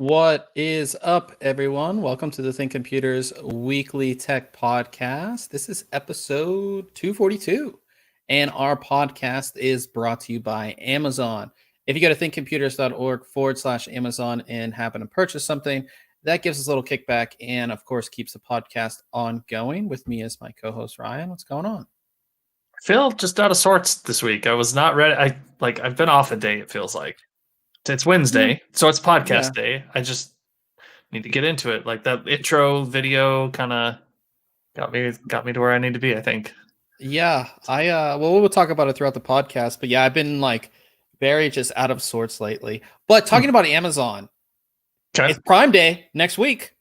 What is up, everyone? Welcome to the ThinkComputers Weekly Tech Podcast. This is episode 242, and our podcast is brought to you by Amazon. If you go to thinkcomputers.org/Amazon and happen to purchase something, that gives us a little kickback and, of course, keeps the podcast ongoing. With me is my co-host, Ryan. What's going on? I feel just out of sorts this week. I was not ready. I've been off a day, it feels like. It's Wednesday, so it's podcast day. I just need to get into it. Like that intro video kind of got me to where I need to be, I think. Yeah, we'll talk about it throughout the podcast, but yeah, I've been like very just out of sorts lately. But talking about Amazon, it's Prime Day next week.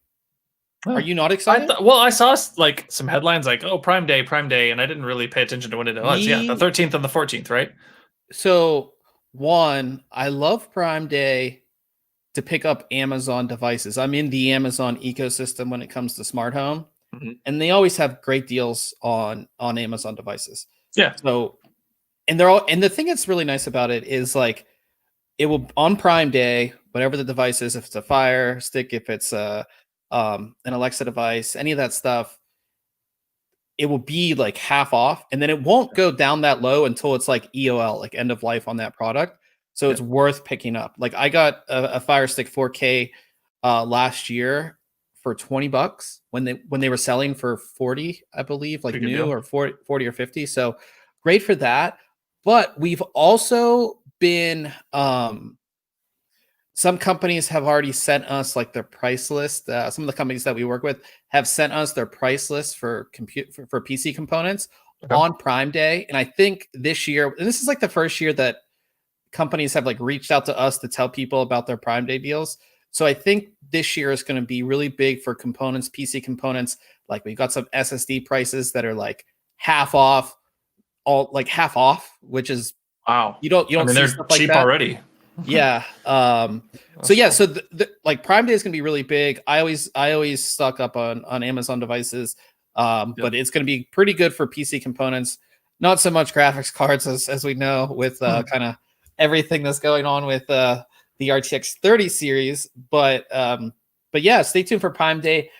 Are you not excited? I saw like some headlines like, "Oh, Prime Day," and I didn't really pay attention to when it was. Yeah, the 13th and the 14th, right? So, I love Prime Day to pick up Amazon devices. I'm in the Amazon ecosystem when it comes to smart home, and they always have great deals on Amazon devices. Yeah. So, and the thing that's really nice about it is like it will on Prime Day, whatever the device is, if it's a Fire Stick, if it's an Alexa device, any of that stuff, it will be like half off, and then it won't go down that low until it's like EOL, like end of life on that product. So it's worth picking up. Like I got a Fire Stick 4K last year for $20 when they were selling for 40, I believe, like new deal. Or 40 or 50. So great for that. But we've also been some companies have already sent us like their price list. Some of the companies that we work with have sent us their price list for PC components on Prime Day. And I think this year, and this is like the first year that companies have like reached out to us to tell people about their Prime Day deals. So I think this year is going to be really big for components, PC components. Like we've got some SSD prices that are like half off, which is wow. You don't they're see stuff like cheap that already. Yeah. So like Prime Day is gonna be really big. I always stock up on Amazon devices. But it's gonna be pretty good for PC components. Not so much graphics cards as we know with kind of everything that's going on with the RTX 30 series. But yeah, stay tuned for Prime Day.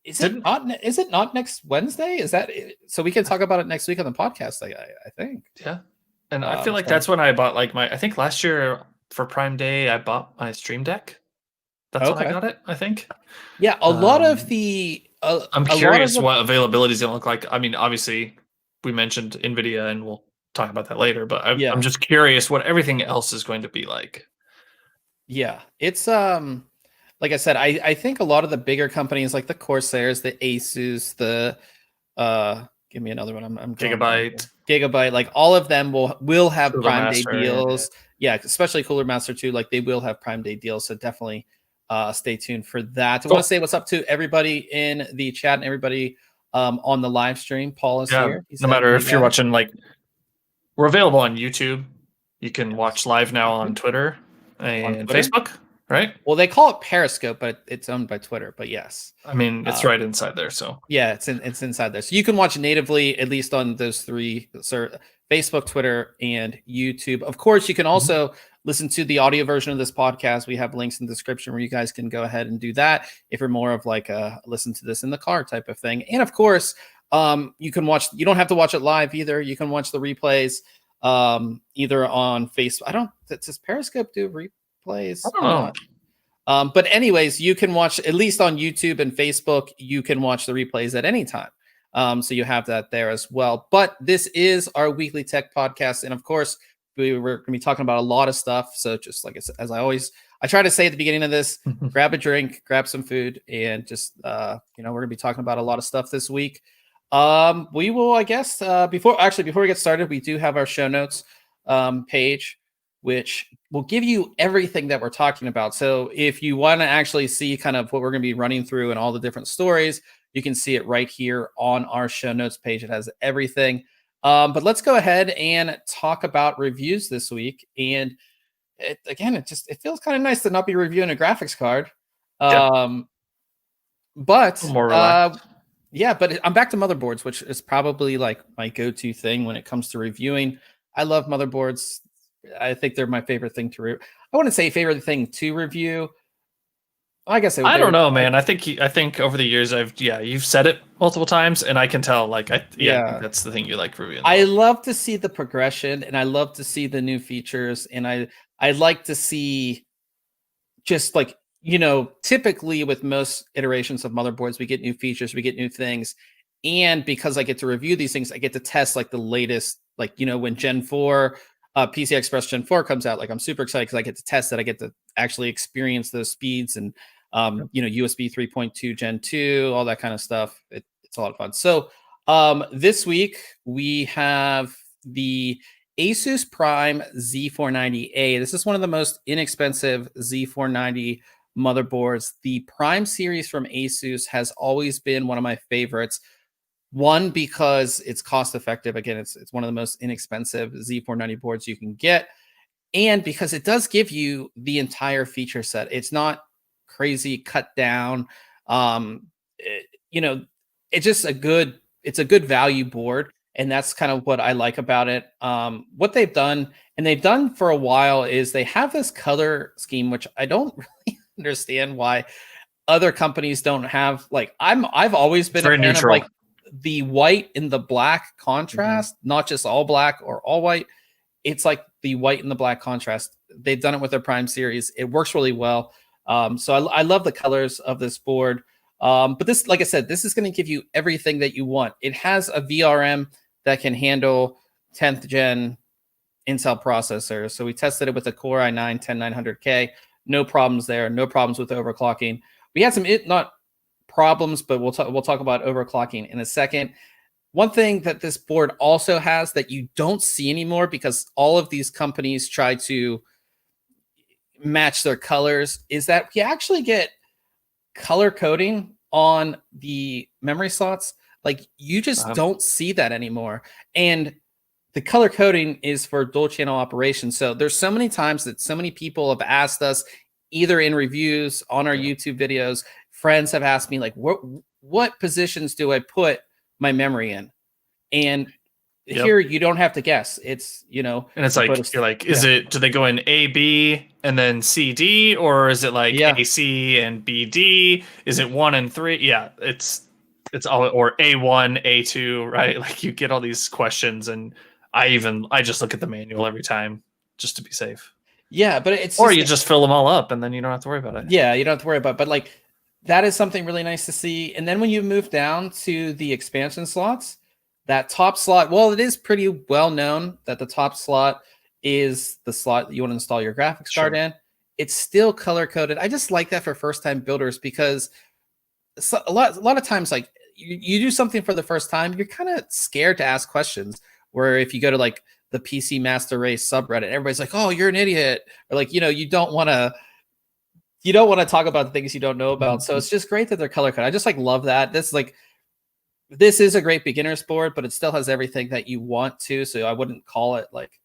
Is it not next Wednesday? Is that so we can talk about it next week on the podcast? I think. Yeah. And I feel like that's when I bought like I think last year for Prime Day, I bought my Stream Deck. That's when I got it, I think. Yeah, a lot of the... I'm curious what availability is going to look like. I mean, obviously, we mentioned NVIDIA, and we'll talk about that later, but I'm just curious what everything else is going to be like. Yeah, it's... like I said, I think a lot of the bigger companies like the Corsairs, the Asus, the... give me another one. I'm Gigabyte, like all of them will have Cooler Prime Master, Day deals. Yeah, especially Cooler Master 2. Like they will have Prime Day deals. So definitely stay tuned for that. I want to say what's up to everybody in the chat and everybody on the live stream. Paul is here. No matter if you're watching, like we're available on YouTube. You can watch live now on Twitter and Facebook. Right. Well, they call it Periscope, but it's owned by Twitter. But yes, I mean it's right inside there. So yeah, it's inside there. So you can watch natively at least on those three: Facebook, Twitter, and YouTube. Of course, you can also listen to the audio version of this podcast. We have links in the description where you guys can go ahead and do that if you're more of like a listen to this in the car type of thing. And of course, you can watch. You don't have to watch it live either. You can watch the replays either on Facebook. Does Periscope do replays? I don't know. But anyways, you can watch, at least on YouTube and Facebook, you can watch the replays at any time. So you have that there as well. But this is our weekly tech podcast. And of course, we're going to be talking about a lot of stuff. So just like as I try to say at the beginning of this, grab a drink, grab some food, and just, we're going to be talking about a lot of stuff this week. We will, I guess, before we get started, we do have our show notes page, which will give you everything that we're talking about. So if you want to actually see kind of what we're going to be running through and all the different stories, you can see it right here on our show notes page. It has everything. But let's go ahead and talk about reviews this week. And it feels kind of nice to not be reviewing a graphics card. But more relaxed. but I'm back to motherboards, which is probably like my go-to thing when it comes to reviewing. I love motherboards. I think they're my favorite thing to I wouldn't say favorite thing to review. I guess I don't know, man. I think over the years you've said it multiple times, and I can tell. Like, I think that's the thing you like reviewing. I love to see the progression, and I love to see the new features, and I like to see just like, typically with most iterations of motherboards, we get new features, we get new things, and because I get to review these things, I get to test like the latest, like when Gen 4. PCI Express Gen 4 comes out, like I'm super excited because I get to test it. I get to actually experience those speeds and, USB 3.2 Gen 2, all that kind of stuff. It's a lot of fun. So this week we have the Asus Prime Z490A. This is one of the most inexpensive Z490 motherboards. The Prime series from Asus has always been one of my favorites. One, because it's cost effective. Again, it's one of the most inexpensive Z490 boards you can get. And because it does give you the entire feature set. It's not crazy cut down. It's a good value board. And that's kind of what I like about it. What they've done for a while, is they have this color scheme, which I don't really understand why other companies don't have. Like, I've always been a fan neutral. of like the white and the black contrast, not just all black or all white. It's like the white and the black contrast. They've done it with their Prime series. It works really well. So I love the colors of this board. But this, like I said, this is going to give you everything that you want. It has a VRM that can handle 10th gen Intel processors. So we tested it with a Core i9 10900K. No problems there. No problems with overclocking. We had some not problems, but we'll talk about overclocking in a second. One thing that this board also has that you don't see anymore, because all of these companies try to match their colors, is that we actually get color coding on the memory slots. Like, you just don't see that anymore. And the color coding is for dual channel operation. So there's so many times that so many people have asked us, either in reviews, on our YouTube videos, friends have asked me, like, what positions do I put my memory in? And here you don't have to guess. It's, and it's like, you're like, do they go in A, B, and then C, D, or is it like A, C, and B, D? Is it 1 and 3? Yeah, it's all, or A1, A2, right? Like, you get all these questions, and I just look at the manual every time just to be safe. Yeah, but it's or you just fill them all up, and then you don't have to worry about it. Yeah, you don't have to worry about it. But like, that is something really nice to see. And then when you move down to the expansion slots, that top slot, well, it is pretty well known that the top slot is the slot that you want to install your graphics card in. It's still color coded. I just like that for first time builders, because a lot of times, like, you do something for the first time, you're kind of scared to ask questions. Where if you go to like the PC Master Race subreddit, everybody's like, "Oh, you're an idiot," or like, you don't want to talk about the things you don't know about. So it's just great that they're color coded. I just love that. This is a great beginner's board, but it still has everything that you want to. So I wouldn't call it like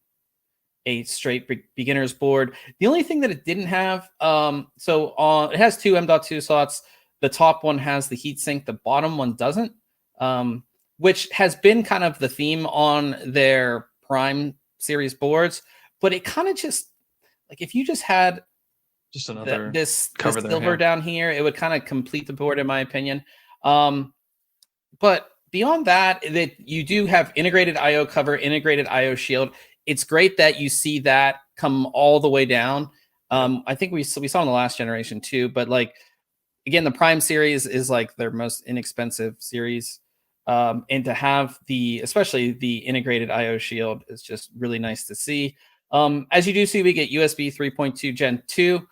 a straight beginner's board. The only thing that it didn't have, it has two M.2 slots. The top one has the heatsink. The bottom one doesn't, which has been kind of the theme on their Prime series boards. But it kind of just, like, if you just had just another this cover silver down here, it would kind of complete the board, in my opinion. But beyond that, you do have integrated IO cover, integrated IO shield. It's great that you see that come all the way down. I think we saw in the last generation too, but like again, the Prime series is like their most inexpensive series. And to have especially the integrated IO shield is just really nice to see. As you do see, we get USB 3.2 Gen 2.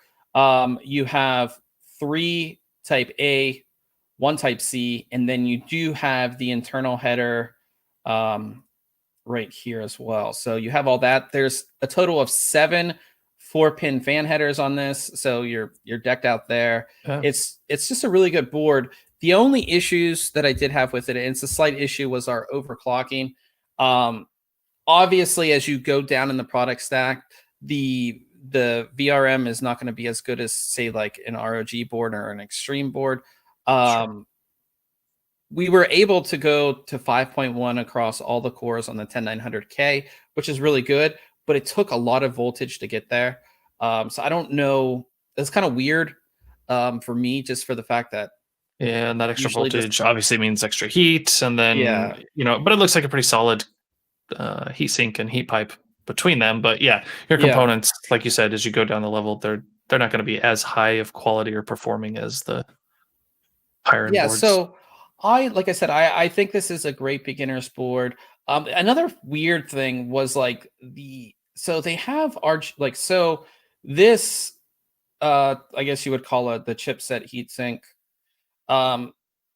You have 3 Type A, 1 Type C, and then you do have the internal header right here as well. So you have all that. There's a total of 7 4-pin fan headers on this, so you're decked out there. Yeah. It's just a really good board. The only issues that I did have with it, and it's a slight issue, was our overclocking. Obviously, as you go down in the product stack, the VRM is not going to be as good as, say, like an ROG board or an Extreme board. Sure. We were able to go to 5.1 across all the cores on the 10900K, which is really good, but it took a lot of voltage to get there. So I don't know. It's kind of weird for me, just for the fact that Yeah, and that extra usually voltage obviously means extra heat, and then Yeah. but it looks like a pretty solid heat sink and heat pipe between them. But yeah, your Yeah. components, like you said, as you go down the level, they're not going to be as high of quality or performing as the higher end Yeah. boards. So like I said, I think this is a great beginner's board. Another weird thing was like so they have so this I guess you would call it the chipset heatsink. Um,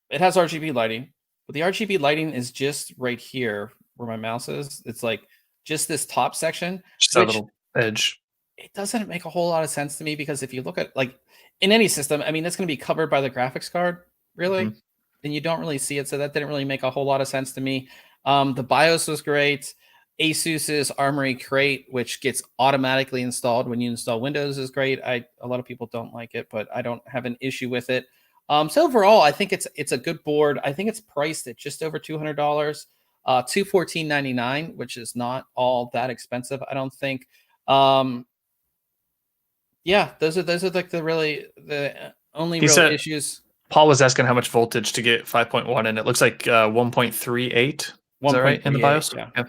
it has RGB lighting, but the RGB lighting is just right here where my mouse is. It's like just this top section, Just that which little edge. it doesn't make a whole lot of sense to me, because if you look at like in any system, I mean, that's going to be covered by the graphics card, really, Mhm. and you don't really see it. So that didn't really make a whole lot of sense to me. The BIOS was great. Asus's Armory Crate, which gets automatically installed when you install Windows, is great. A lot of people don't like it, but I don't have an issue with it. So overall, I think it's a good board. I think it's priced at just over $200, $214.99, which is not all that expensive, I don't think. Yeah, those are like the only He real said issues. Paul was asking how much voltage to get 5.1, and it looks like 1.38. Is that right in the 1.38, BIOS? yeah. Yeah.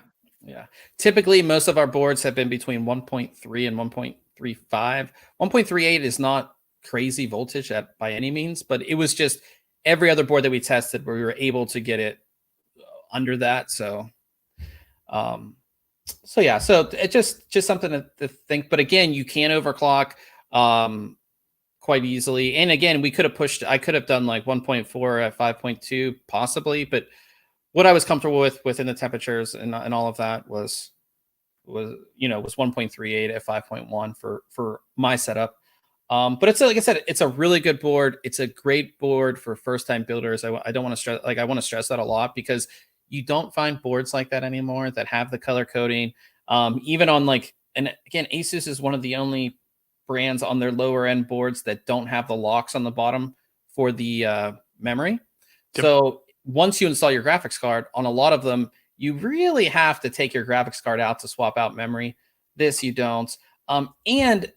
Yeah. Typically, most of our boards have been between 1.3 and 1.35. 1.38 is not crazy voltage by any means, but it was just every other board that we tested where we were able to get it under that. Um, so yeah, so it just something to think. But again, you can overclock quite easily. And again, I could have done like 1.4 at 5.2 possibly, but what I was comfortable with within the temperatures and all of that was 1.38 at 5.1 for my setup. But it's like I said, it's a really good board. It's a great board for first time builders. I don't want to stress I want to stress that a lot, because you don't find boards like that anymore that have the color coding. Even on and again, Asus is one of the only brands on their lower end boards that don't have the locks on the bottom for the memory. Yep. So once you install your graphics card, on a lot of them, you really have to take your graphics card out to swap out memory. This you don't. And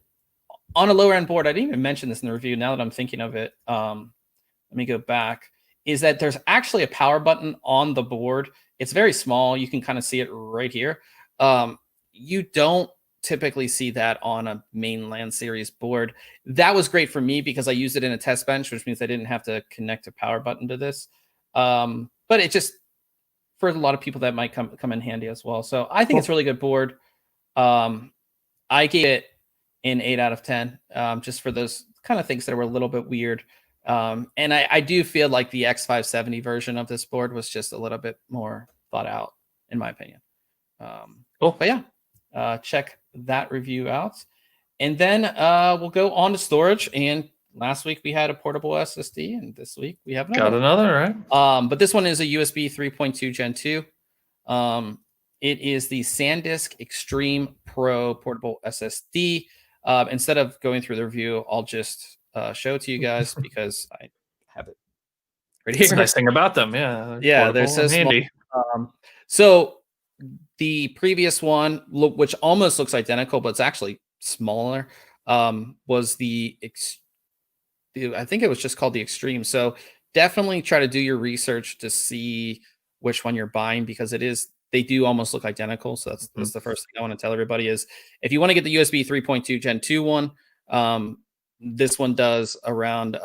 on a lower end board, I didn't even mention this in the review. Now that I'm thinking of it, let me go back. Is that there's actually a power button on the board. It's very small. You can kind of see it right here. You don't typically see that on a mainland series board. That was great for me because I used it in a test bench, which means I didn't have to connect a power button to this. But it just, for a lot of people, that might come in handy as well. So I think it's a really good board. I gave it an 8 out of 10, just for those kind of things that were a little bit weird. And I do feel like the X570 version of this board was just a little bit more thought out, in my opinion. Cool. But yeah, check that review out. And then we'll go on to storage. And last week we had a portable SSD, and this week we have Got another, right? but this one is a USB 3.2 Gen 2. It is the SanDisk Extreme Pro portable SSD. Instead of going through the review, I'll just show it to you guys because I have it right here. It's a nice thing about them, yeah. Yeah, they're so handy. small. So the previous one, which almost looks identical, but it's actually smaller, was I think it was just called the Extreme. So definitely try to do your research to see which one you're buying, because they do almost look identical. So that's the first thing I want to tell everybody is, if you want to get the USB 3.2 Gen 2 one, This one does around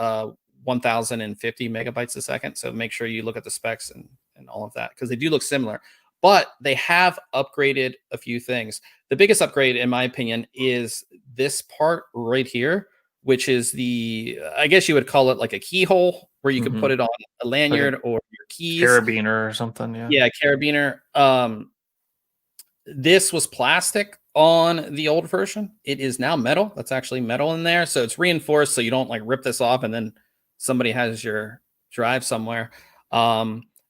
1050 megabytes a second. So make sure you look at the specs and all of that, because they do look similar, but they have upgraded a few things. The biggest upgrade, in my opinion, is this part right here, which is I guess you would call it like a keyhole, where you can put it on a lanyard or your keys. Carabiner or something. Yeah, carabiner. This was plastic on the old version. It is now metal. That's actually metal in there. So it's reinforced, so you don't like rip this off and then somebody has your drive somewhere.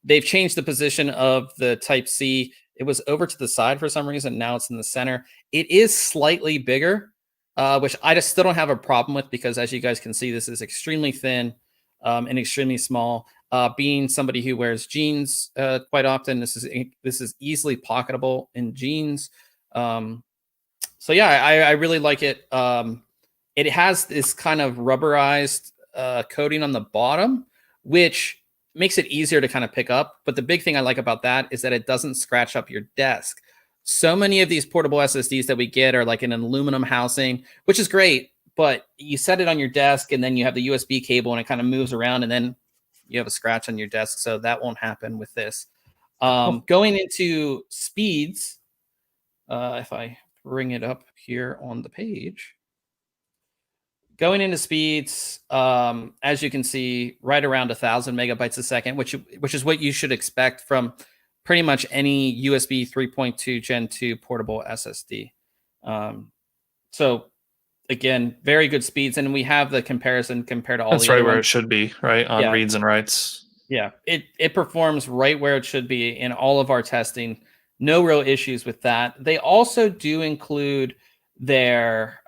They've changed the position of the Type-C. It was over to the side for some reason. Now it's in the center. It is slightly bigger, which I just still don't have a problem with, because as you guys can see, this is extremely thin and extremely small. Being somebody who wears jeans quite often, this is easily pocketable in jeans. So yeah, I really like it. It has this kind of rubberized coating on the bottom, which makes it easier to kind of pick up. But the big thing I like about that is that it doesn't scratch up your desk. So many of these portable SSDs that we get are like in an aluminum housing, which is great, but you set it on your desk and then you have the USB cable and it kind of moves around and then you have a scratch on your desk. So that won't happen with this. Going into speeds, if I bring it up here on the page, going into speeds, as you can see, right around 1,000 megabytes a second, which is what you should expect from pretty much any USB 3.2 Gen 2 portable SSD. So again, very good speeds, and we have the comparison compared to all. That's the right other where ones. it should be, right on reads and writes. Yeah, it performs right where it should be in all of our testing. No real issues with that. They also do include their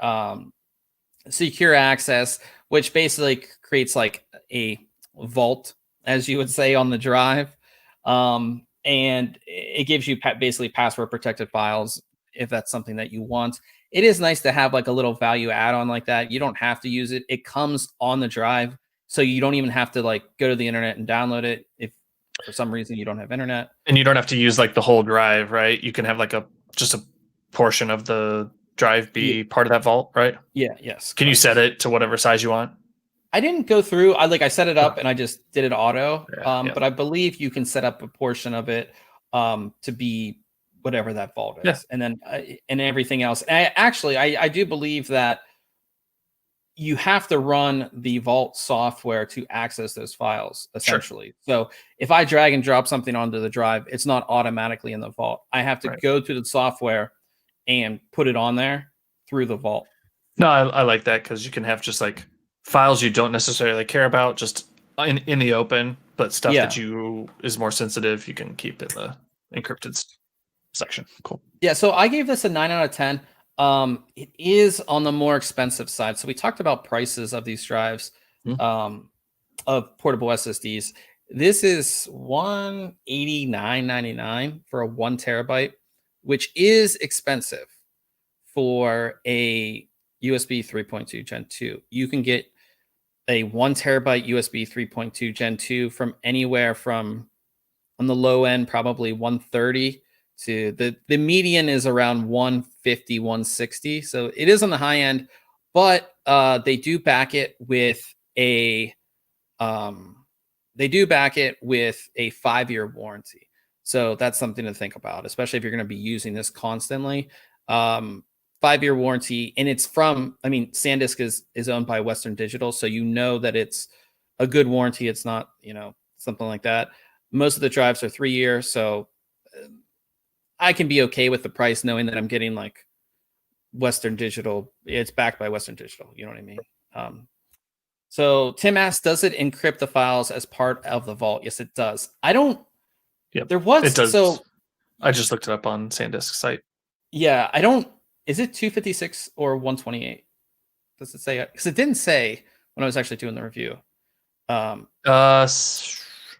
secure access, which basically creates like a vault, as you would say, on the drive. And it gives you basically password protected files if that's something that you want. It is nice to have like a little value add-on like that. You don't have to use it. It comes on the drive, so you don't even have to like go to the internet and download it if for some reason you don't have internet. And you don't have to use like the whole drive, right? You can have like just a portion of the drive be part of that vault, right? Yeah, yes. Can you set it to whatever size you want? I didn't go through. I set it up and I just did it auto. Yeah. But I believe you can set up a portion of it to be whatever that vault is, and then and everything else. And I do believe that you have to run the vault software to access those files, essentially. Sure. So if I drag and drop something onto the drive, it's not automatically in the vault. I have to go to the software and put it on there through the vault. No, I like that, because you can have just like files you don't necessarily care about just in the open, but stuff that you is more sensitive, you can keep in the encrypted section. Cool. Yeah, so I gave this a 9 out of 10. It is on the more expensive side. So we talked about prices of these drives, of portable SSDs. This is $189.99 for a 1 terabyte, which is expensive for a USB 3.2 Gen 2. You can get a 1 terabyte USB 3.2 Gen 2 from anywhere from, on the low end, probably 130 to the median is around 150, 160. So it is on the high end, but they do back it with a 5-year warranty. So that's something to think about, especially if you're going to be using this constantly. 5-year warranty, and it's from, SanDisk is owned by Western Digital, so you know that it's a good warranty. It's not, something like that. Most of the drives are 3 years, so I can be okay with the price knowing that I'm getting like Western Digital. It's backed by Western Digital. You know what I mean? So Tim asked, does it encrypt the files as part of the vault? Yes, it does. I don't. Yep. There was. It does. So I just looked it up on SanDisk site. Yeah, I don't. Is it 256 or 128? Does it say? Because it didn't say when I was actually doing the review.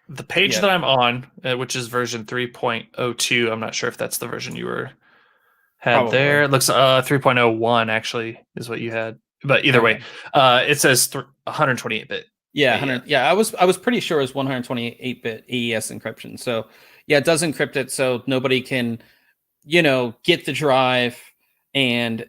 The page that I'm on, which is version 3.02, I'm not sure if that's the version you had Probably. There. It looks 3.01 actually is what you had. But either way, it says 128-bit. Yeah, 100. Yeah, I was pretty sure it was 128-bit AES encryption. So yeah, it does encrypt it, so nobody can, get the drive and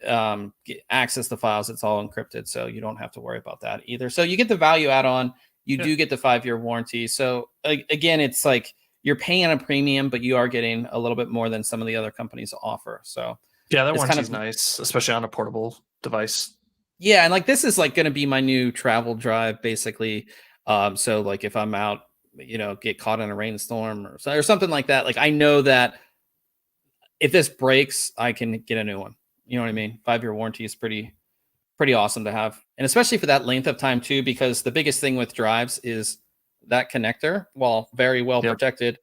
access the files. It's all encrypted, so you don't have to worry about that either. So you get the value add-on. You do get the 5-year warranty. So again, it's like you're paying a premium, but you are getting a little bit more than some of the other companies offer. So yeah, that it's warranty's nice, especially on a portable device. yeah, and like this is like going to be my new travel drive, basically. So like if I'm out, get caught in a rainstorm or something like that, like I know that if this breaks, I can get a new one. You know what I mean? 5-year warranty is pretty awesome to have, and especially for that length of time too. Because the biggest thing with drives is that connector, while very well protected,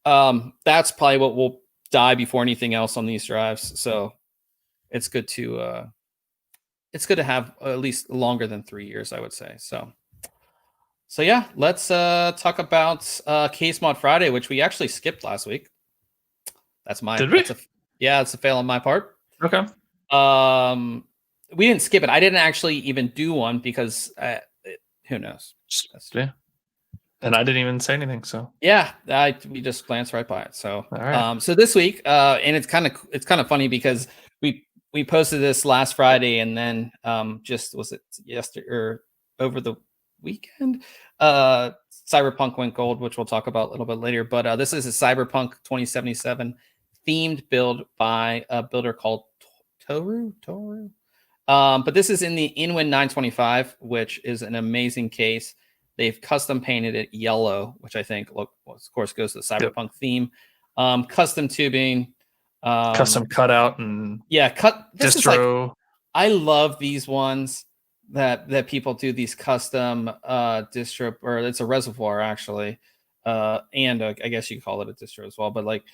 that's probably what will die before anything else on these drives. So it's good to have at least longer than 3 years, I would say. So yeah, let's talk about Case Mod Friday, which we actually skipped last week. Did we? It's a fail on my part. Okay. We didn't skip it. I didn't actually even do one because who knows? Yeah. And I didn't even say anything. So yeah, we just glanced right by it. So all right. So this week, and it's kind of funny because we posted this last Friday, and then just was it yesterday or over the weekend? Cyberpunk went gold, which we'll talk about a little bit later. But this is a Cyberpunk 2077 themed build by a builder called Toru. But this is in the Inwin 925, which is an amazing case. They've custom painted it yellow, which I think, of course, goes to the Cyberpunk theme. Custom tubing, custom cutout, and This distro. Is like, I love these ones that people do, these custom distro, or it's a reservoir actually, and I guess you call it a distro as well. But like,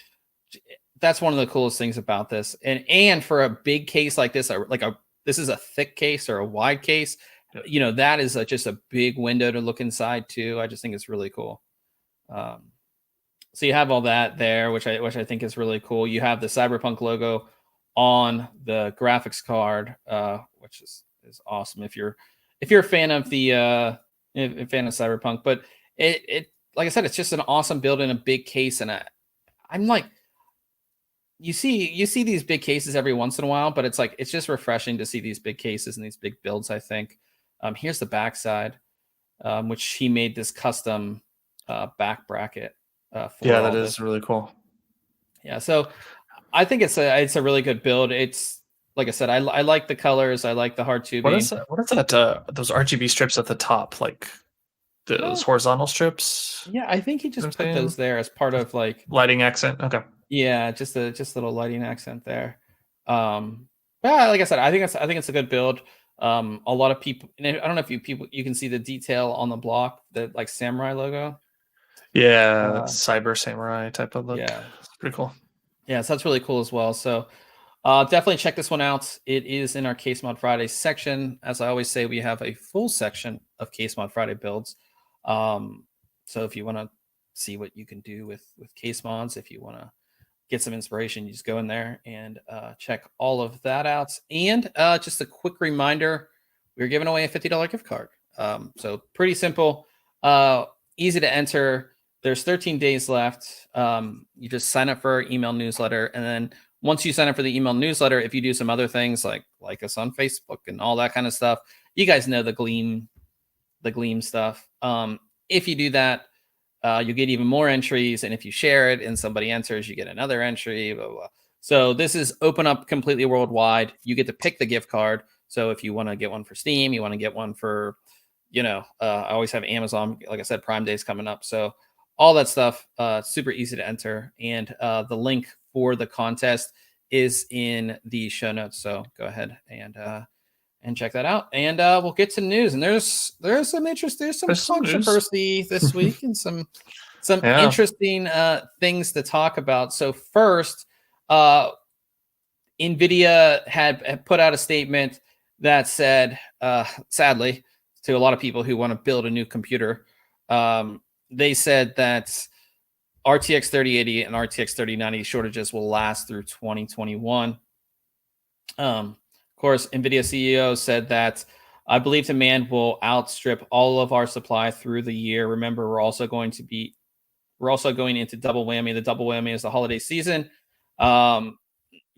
that's one of the coolest things about this, and for a big case like this, this is a thick case or a wide case. That is just a big window to look inside too. I just think it's really cool. So you have all that there, which I think is really cool. You have the Cyberpunk logo on the graphics card, which is awesome if you're a fan of the fan of Cyberpunk. But it like I said, it's just an awesome build in a big case, and I'm like, you see these big cases every once in a while, but it's just refreshing to see these big cases and these big builds, I think. Here's the backside, which he made this custom back bracket. That is really cool. Yeah, so I think it's a really good build. It's like I said, I like the colors. I like the hard tubing. What is that? Those RGB strips at the top, like those horizontal strips? Yeah, I think he just put those there as part of like lighting accent. Okay. Yeah, just a little lighting accent there. Yeah, like I said, I think it's a good build. A lot of people, and I don't know if you can see the detail on the block, the like samurai logo. Yeah, cyber samurai type of look. Yeah, it's pretty cool. Yeah, so that's really cool as well. So definitely check this one out. It is in our Case Mod Friday section. As I always say, we have a full section of Case Mod Friday builds. So if you want to see what you can do with case mods, if you want to get some inspiration, you just go in there and check all of that out. And just a quick reminder, we're giving away a $50 gift card. So pretty simple, easy to enter. There's 13 days left. You just sign up for our email newsletter. And then once you sign up for the email newsletter, if you do some other things like us on Facebook and all that kind of stuff, you guys know the Gleam stuff. If you do that, you'll get even more entries. And if you share it and somebody enters, you get another entry, blah, blah, blah. So this is open up completely worldwide. You get to pick the gift card. So if you want to get one for Steam, you want to get one for, I always have Amazon. Like I said, Prime Day is coming up. So all that stuff, super easy to enter. And the link for the contest is in the show notes. So go ahead and check that out. And we'll get to news. And there's some interest. There's some controversy this week and some interesting things to talk about. So first, NVIDIA had put out a statement that said, sadly, to a lot of people who want to build a new computer, they said that RTX 3080 and RTX 3090 shortages will last through 2021. Of course, NVIDIA CEO said that I believe demand will outstrip all of our supply through the year. Remember, we're also going into double whammy. The double whammy is the holiday season.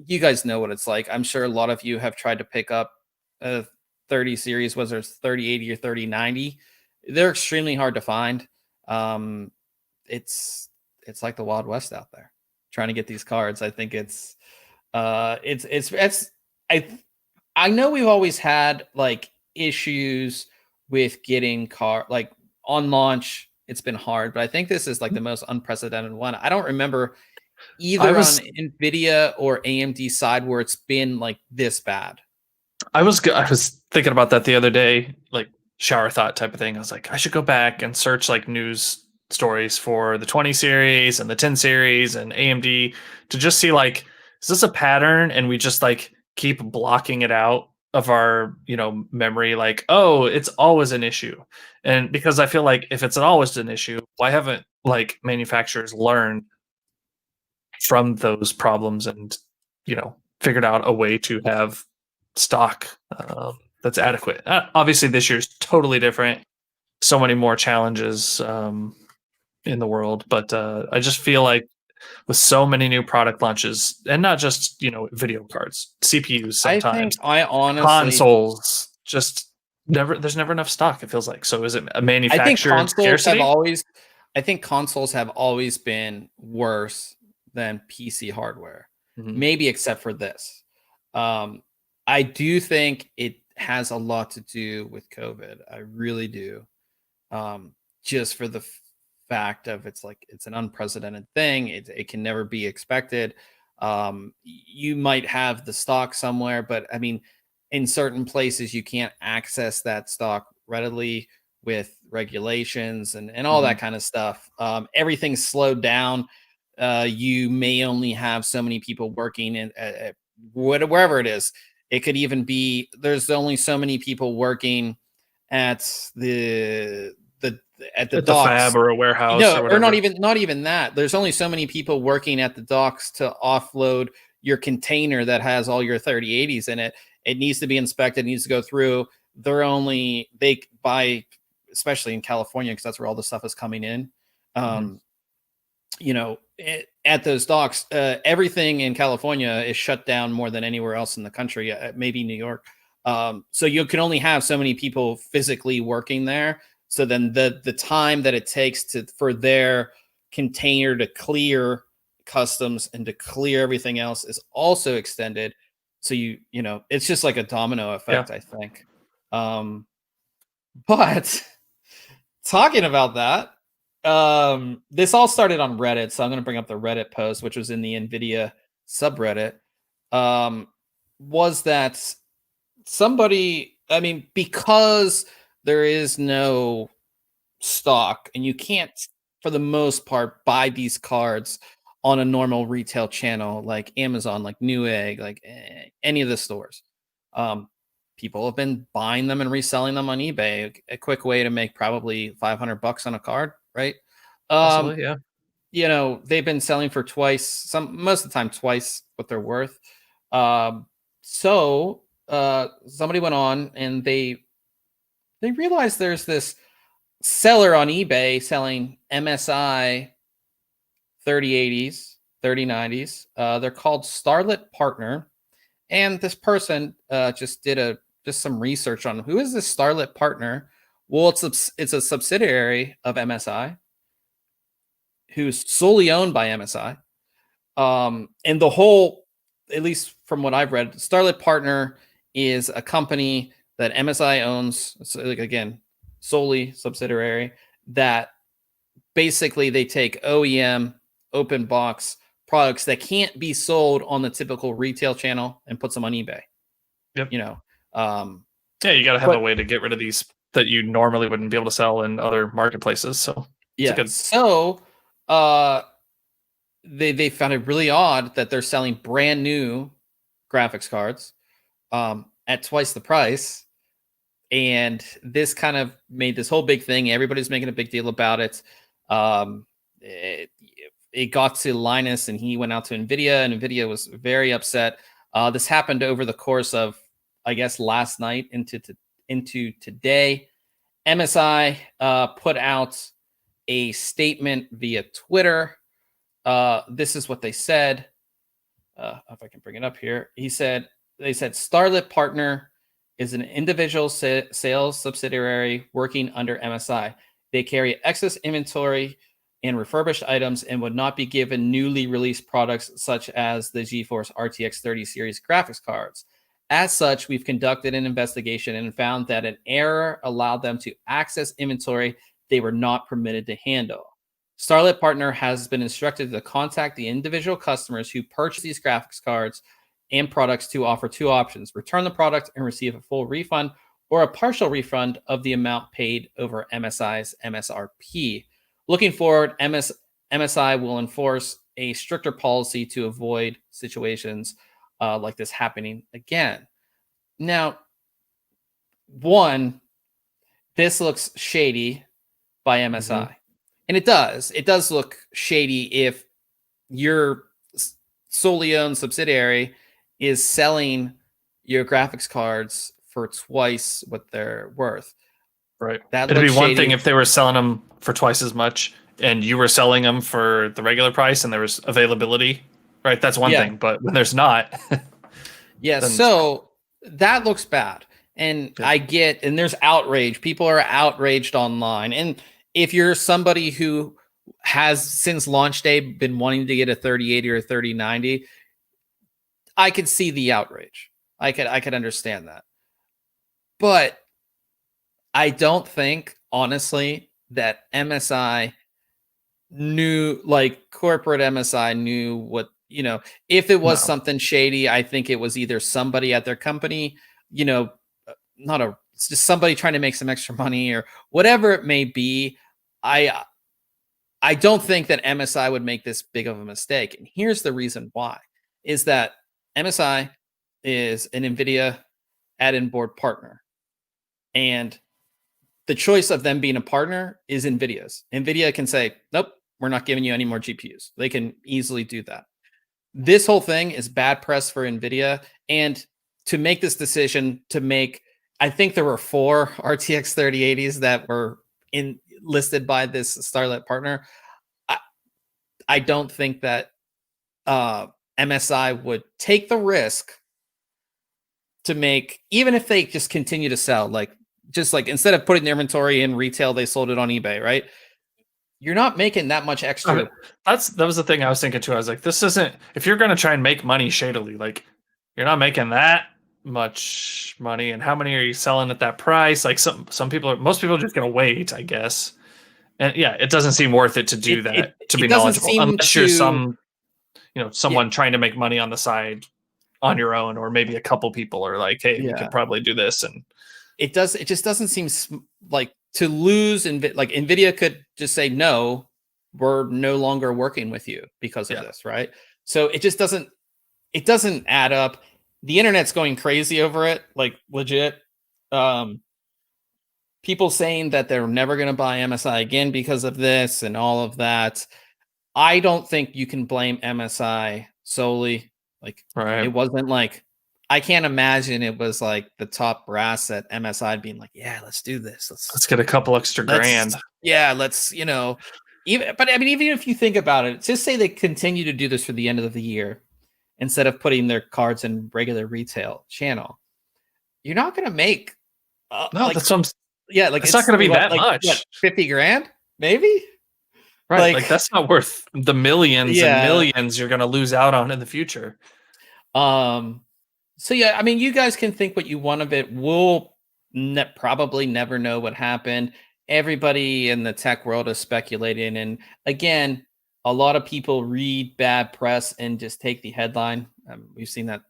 you guys know what it's like. I'm sure a lot of you have tried to pick up a 30 series, whether it's 3080 or 3090. They're extremely hard to find. Um, it's like the Wild West out there trying to get these cards. I think it's I I know we've always had like issues with getting like on launch. It's been hard, but I think this is like the most unprecedented one. I don't remember I either on was NVIDIA or AMD side where it's been like this bad. I was thinking about that the other day, like shower thought type of thing. I was like, I should go back and search like news stories for the 20 series and the 10 series and AMD to just see like, is this a pattern? And we just like keep blocking it out of our, memory, like, oh, it's always an issue. And because I feel like if it's always an issue, why haven't like manufacturers learned from those problems and, figured out a way to have stock that's adequate. Obviously, this year's totally different. So many more challenges in the world, but I just feel like with so many new product launches, and not just video cards, CPUs, I think sometimes I honestly consoles, just never. There's never enough stock. It feels like. So is it a I think manufactured consoles have scarcity? always I think consoles have always been worse than PC hardware. Mhm. Maybe except for this. Um, I do think it has a lot to do with COVID. I really do. Just for the fact of it's an unprecedented thing. It can never be expected. You might have the stock somewhere, but I mean, in certain places you can't access that stock readily with regulations and all that Mhm. kind of stuff. Everything's slowed down. You may only have so many people working in wherever it is. It could even be there's only so many people working at the at the At the docks. fab or a warehouse or No, or whatever. not even that. There's only so many people working at the docks to offload your container that has all your 3080s in it. It needs to be inspected, needs to go through. They buy, especially in California, because that's where all the stuff is coming in. Mhm. Um, at those docks, everything in California is shut down more than anywhere else in the country, maybe New York. So you can only have so many people physically working there. So then the time that it takes for their container to clear customs and to clear everything else is also extended. So it's just like a domino Yeah. effect, I think. Um, but talking about that, this all started on Reddit, so I'm going to bring up the Reddit post, which was in the NVIDIA subreddit. Um, was that somebody? I mean, because there is no stock, and you can't, for the most part, buy these cards on a normal retail channel like Amazon, like Newegg, like any of the stores. Um, People have been buying them and reselling them on eBay. A quick way to make probably $500 on a card, right? Um, Possibly. Yeah. they've been selling for most of the time twice what they're worth. Um, so somebody went on and they realized there's this seller on eBay selling MSI 3080s, 3090s. They're called Starlit Partner, and this person just did just some research on who is this Starlit Partner. Well, it's a subsidiary of MSI, who's solely owned by MSI. And the whole, at least from what I've read, Starlit Partner is a company that MSI owns. So like again, solely subsidiary that basically they take OEM open box products that can't be sold on the typical retail channel and puts them on eBay. Yep. You know, um, Yeah, you got to have a but way to get rid of these that you normally wouldn't be able to sell in other marketplaces. So it's a yeah. good. So uh, they found it really odd that they're selling brand new graphics cards at twice the price. And this kind of made this whole big thing. Everybody's making a big deal about it. Um, it, it got to Linus, and he went out to NVIDIA, and NVIDIA was very upset. This happened over the course of, I guess, last night into today. MSI put out a statement via Twitter. This is what they said. if I can bring it up here. They said Starlit Partner is an individual sales subsidiary working under MSI. They carry excess inventory and refurbished items and would not be given newly released products such as the GeForce RTX 30 series graphics cards. As such, we've conducted an investigation and found that an error allowed them to access inventory they were not permitted to handle. Starlit Partner has been instructed to contact the individual customers who purchase these graphics cards and products to offer two options: return the product and receive a full refund, or a partial refund of the amount paid over MSI's MSRP. Looking forward, MSI will enforce a stricter policy to avoid situations like this happening again. Now, one, this looks shady by MSI. Mm-hmm. And it does look shady if your solely owned subsidiary is selling your graphics cards for twice what they're worth. Right. It'd be one thing if they were selling them for twice as much and you were selling them for the regular price and there was availability, right? That's one thing. But when there's not. So that looks bad. And I get, and there's outrage. People are outraged online. And if you're somebody who has since launch day been wanting to get a 3080 or 3090, I could see the outrage. I could understand that. But I don't think, honestly, that MSI knew, like corporate MSI knew what, if it was something shady, I think it was either somebody at their company, it's just somebody trying to make some extra money or whatever it may be. I don't think that MSI would make this big of a mistake. And here's the reason why, is that MSI is an NVIDIA add-in board partner. And the choice of them being a partner is NVIDIA's. NVIDIA can say, nope, we're not giving you any more GPUs. They can easily do that. This whole thing is bad press for NVIDIA. And to make this decision I think there were 4 RTX 3080s that were listed by this Starlit partner. I don't think that MSI would take the risk to make, even if they just continue to sell, just like instead of putting the inventory in retail, they sold it on eBay, right? You're not making that much extra. That was the thing I was thinking too. I was like, this isn't, if you're going to try and make money shadily, like you're not making that much money. And how many are you selling at that price? Like most people are just going to wait, I guess. And it doesn't seem worth it to do that, to be knowledgeable, unless you're someone trying to make money on the side on your own, or maybe a couple people are like, hey, we could probably do this. And it just doesn't seem like to lose. Like NVIDIA could just say, no, we're no longer working with you because of this. Right. So it just doesn't add up. The internet's going crazy over it. Like legit. People saying that they're never going to buy MSI again because of this and all of that. I don't think you can blame MSI solely. Like, It wasn't like, I can't imagine it was like the top brass at MSI being like, yeah, let's do this. Let's get a couple extra grand. Yeah, let's, even if you think about it, just say they continue to do this for the end of the year instead of putting their cards in regular retail channel. You're not going to make that's some. Yeah, like it's not going to be that much. What, 50 grand, maybe? Right, like that's not worth the millions and millions you're going to lose out on in the future. So you guys can think what you want of it. We'll probably never know what happened. Everybody in the tech world is speculating, and again, a lot of people read bad press and just take the headline. We've seen that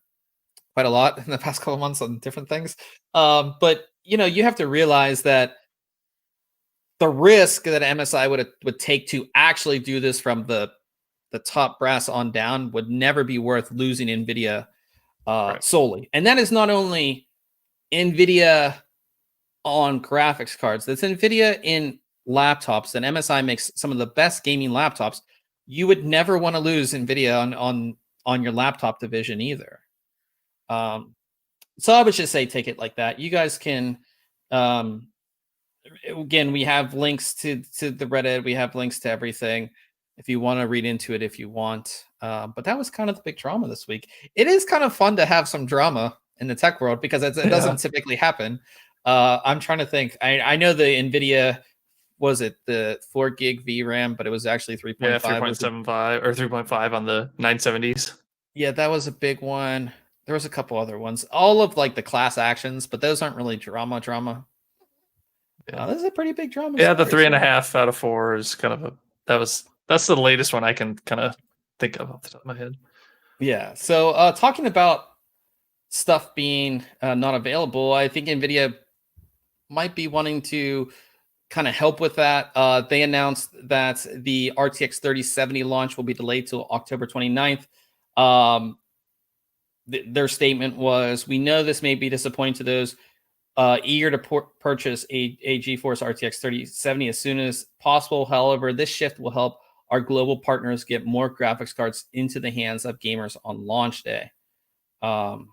quite a lot in the past couple of months on different things. But you have to realize that the risk that MSI would take to actually do this from the top brass on down would never be worth losing NVIDIA solely. And that is not only NVIDIA on graphics cards. That's NVIDIA in laptops. And MSI makes some of the best gaming laptops. You would never want to lose NVIDIA on your laptop division either. So I would just say take it like that. You guys can, again, we have links to the Reddit. We have links to everything. if you want to read into it, if you want. But that was kind of the big drama this week. It is kind of fun to have some drama in the tech world because it doesn't typically happen. I'm trying to think. I know the NVIDIA, was it the 4 gig VRAM, but it was actually 3.5. Yeah, 3.75 or 3.5 on the 970s. Yeah, that was a big one. There was a couple other ones. All of like the class actions, but those aren't really drama. Yeah. This is a pretty big drama. Yeah, the 3.5 out of 4 is kind of that's the latest one I can kind of think of off the top of my head. Yeah. So talking about stuff being not available, I think NVIDIA might be wanting to kind of help with that. They announced that the RTX 3070 launch will be delayed till October 29th. Their statement was, "We know this may be disappointing to those eager to purchase a GeForce RTX 3070 as soon as possible. However, this shift will help our global partners get more graphics cards into the hands of gamers on launch day." I'm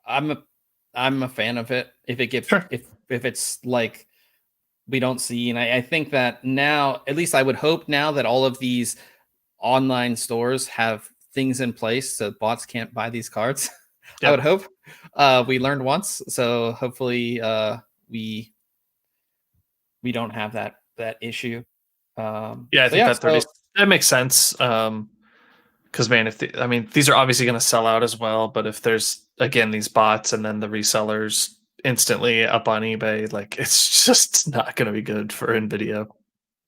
a fan of it. If it gets if it's like we don't see, and I think that now, at least I would hope now that all of these online stores have things in place so bots can't buy these cards. Yep. I would hope. We learned once, so hopefully we don't have that issue. I think that makes sense. Because man, these are obviously going to sell out as well, but if there's again these bots and then the resellers instantly up on eBay, like it's just not going to be good for NVIDIA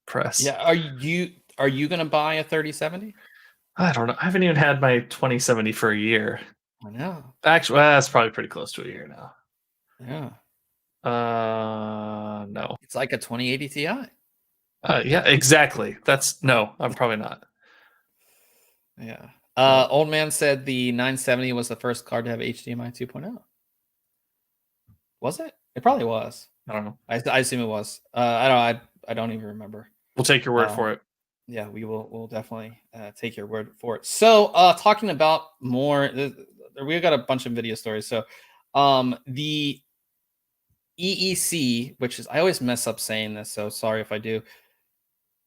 press. Yeah, are you going to buy a 3070? I don't know. I haven't even had my 2070 for a year. I know. Actually, that's probably pretty close to a year now. Yeah. No. It's like a 2080 Ti. Yeah, exactly. I'm probably not. Yeah. Old man said the 970 was the first card to have HDMI 2.0. Was it? It probably was. I don't know. I assume it was. I don't even remember. We'll take your word for it. Yeah, we'll definitely take your word for it. So talking about more, we've got a bunch of video stories. So the EEC, which is, I always mess up saying this, so sorry if I do.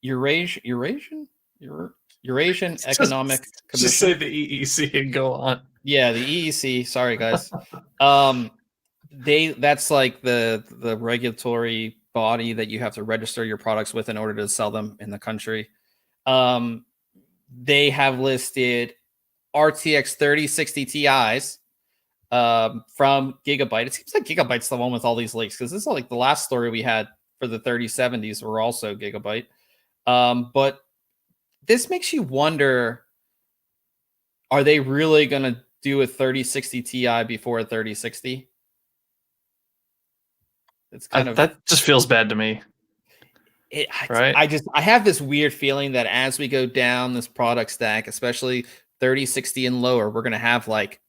Eurasian Economic Commission. Just say the EEC and go on. Yeah, the EEC. Sorry, guys. That's like the regulatory body that you have to register your products with in order to sell them in the country. They have listed RTX 3060 Ti's from Gigabyte. It seems like Gigabyte's the one with all these leaks, because this is like the last story we had for the 3070s were also Gigabyte. But this makes you wonder, are they really going to do a 3060 Ti before a 3060? It's kind of, that just feels bad to me. Right? I have this weird feeling that as we go down this product stack, especially 3060 and lower, we're going to have like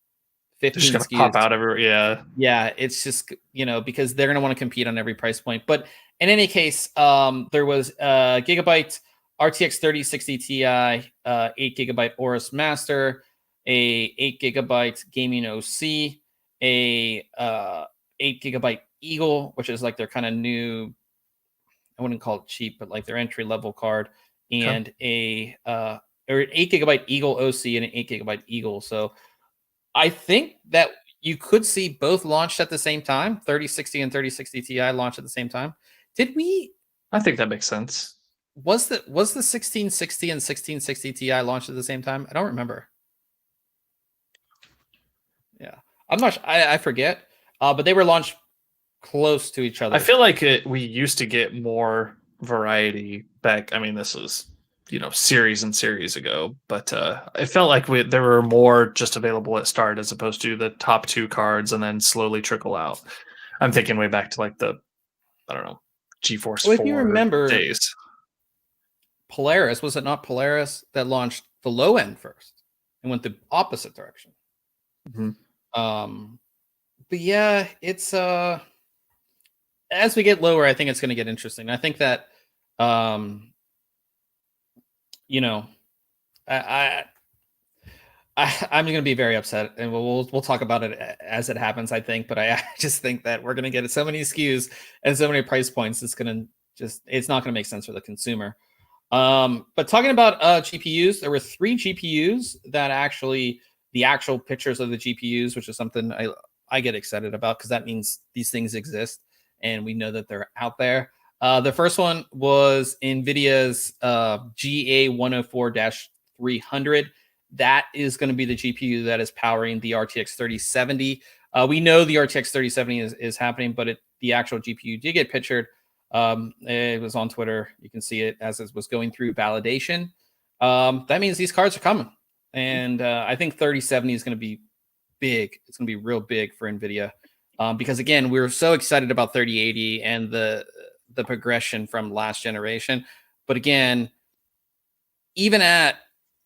15 SKUs pop out everywhere. Yeah, it's just, because they're going to want to compete on every price point. But in any case, there was Gigabyte RTX 3060 Ti, 8 gigabyte Aorus Master, a 8 gigabyte gaming OC, a 8 gigabyte Eagle, which is like their kind of new, I wouldn't call it cheap, but like their entry level card, and an 8 gigabyte Eagle OC and an 8 gigabyte Eagle. So I think that you could see both launched at the same time. 3060 and 3060 Ti launched at the same time. I think that makes sense. Was the 1660 and 1660 Ti launched at the same time? I don't remember. Yeah, I'm not. I forget. But they were launched close to each other. I feel like we used to get more variety back. I mean, this was series and series ago, but it felt like there were more just available at start as opposed to the top 2 cards and then slowly trickle out. I'm thinking way back to like the, I don't know, GeForce 4 if you remember days. Polaris, was it not Polaris that launched the low end first and went the opposite direction? Mm-hmm. But yeah, it's as we get lower, I think it's going to get interesting. I think that I'm going to be very upset, and we'll talk about it as it happens, I think. But I just think that we're going to get so many SKUs and so many price points. It's not going to make sense for the consumer. But talking about GPUs, there were 3 GPUs that actually the actual pictures of the GPUs, which is something I get excited about because that means these things exist and we know that they're out there. The first one was NVIDIA's GA104-300. That is going to be the GPU that is powering the RTX 3070. We know the RTX 3070 is happening, but the actual GPU did get pictured. It was on Twitter. You can see it as it was going through validation. That means these cards are coming. And I think 3070 is going to be big. It's going to be real big for NVIDIA. Because again, we were so excited about 3080 and the progression from last generation. But again, even at,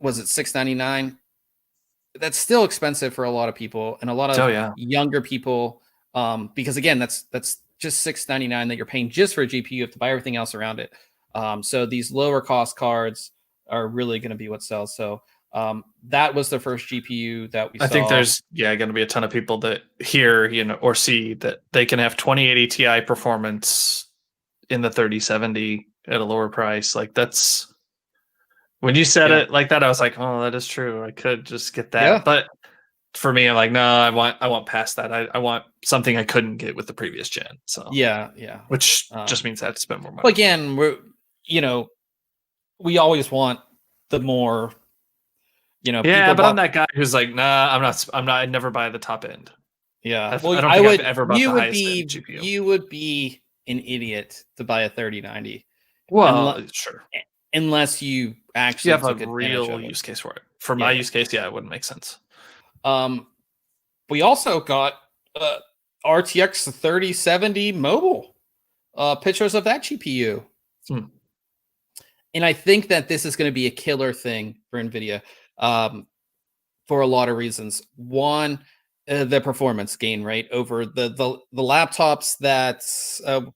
was it 699? That's still expensive for a lot of people and a lot of younger people. Because again, that's just 699 that you're paying just for a GPU. You have to buy everything else around it. So these lower cost cards are really going to be what sells. So that was the first GPU that we saw. I think there's going to be a ton of people that hear, or see that they can have 2080 Ti performance in the 3070 at a lower price. Like that's when you said it like that, I was like, oh, that is true. I could just get that. Yeah. But for me, I'm like, no, I want past that. I want something I couldn't get with the previous gen. So yeah. Which just means I have to spend more money. But again, we always want the more, Yeah, but I'm that guy who's like, nah, I'm not. I'd never buy the top end. Yeah, well, I don't think I've ever bought the highest end GPU. You would be an idiot to buy a 3090. Well, sure. Unless you actually have a real use case for it. For my use case, it wouldn't make sense. We also got RTX 3070 mobile pictures of that GPU. And I think that this is going to be a killer thing for NVIDIA for a lot of reasons. One, the performance gain, right? Over the laptops that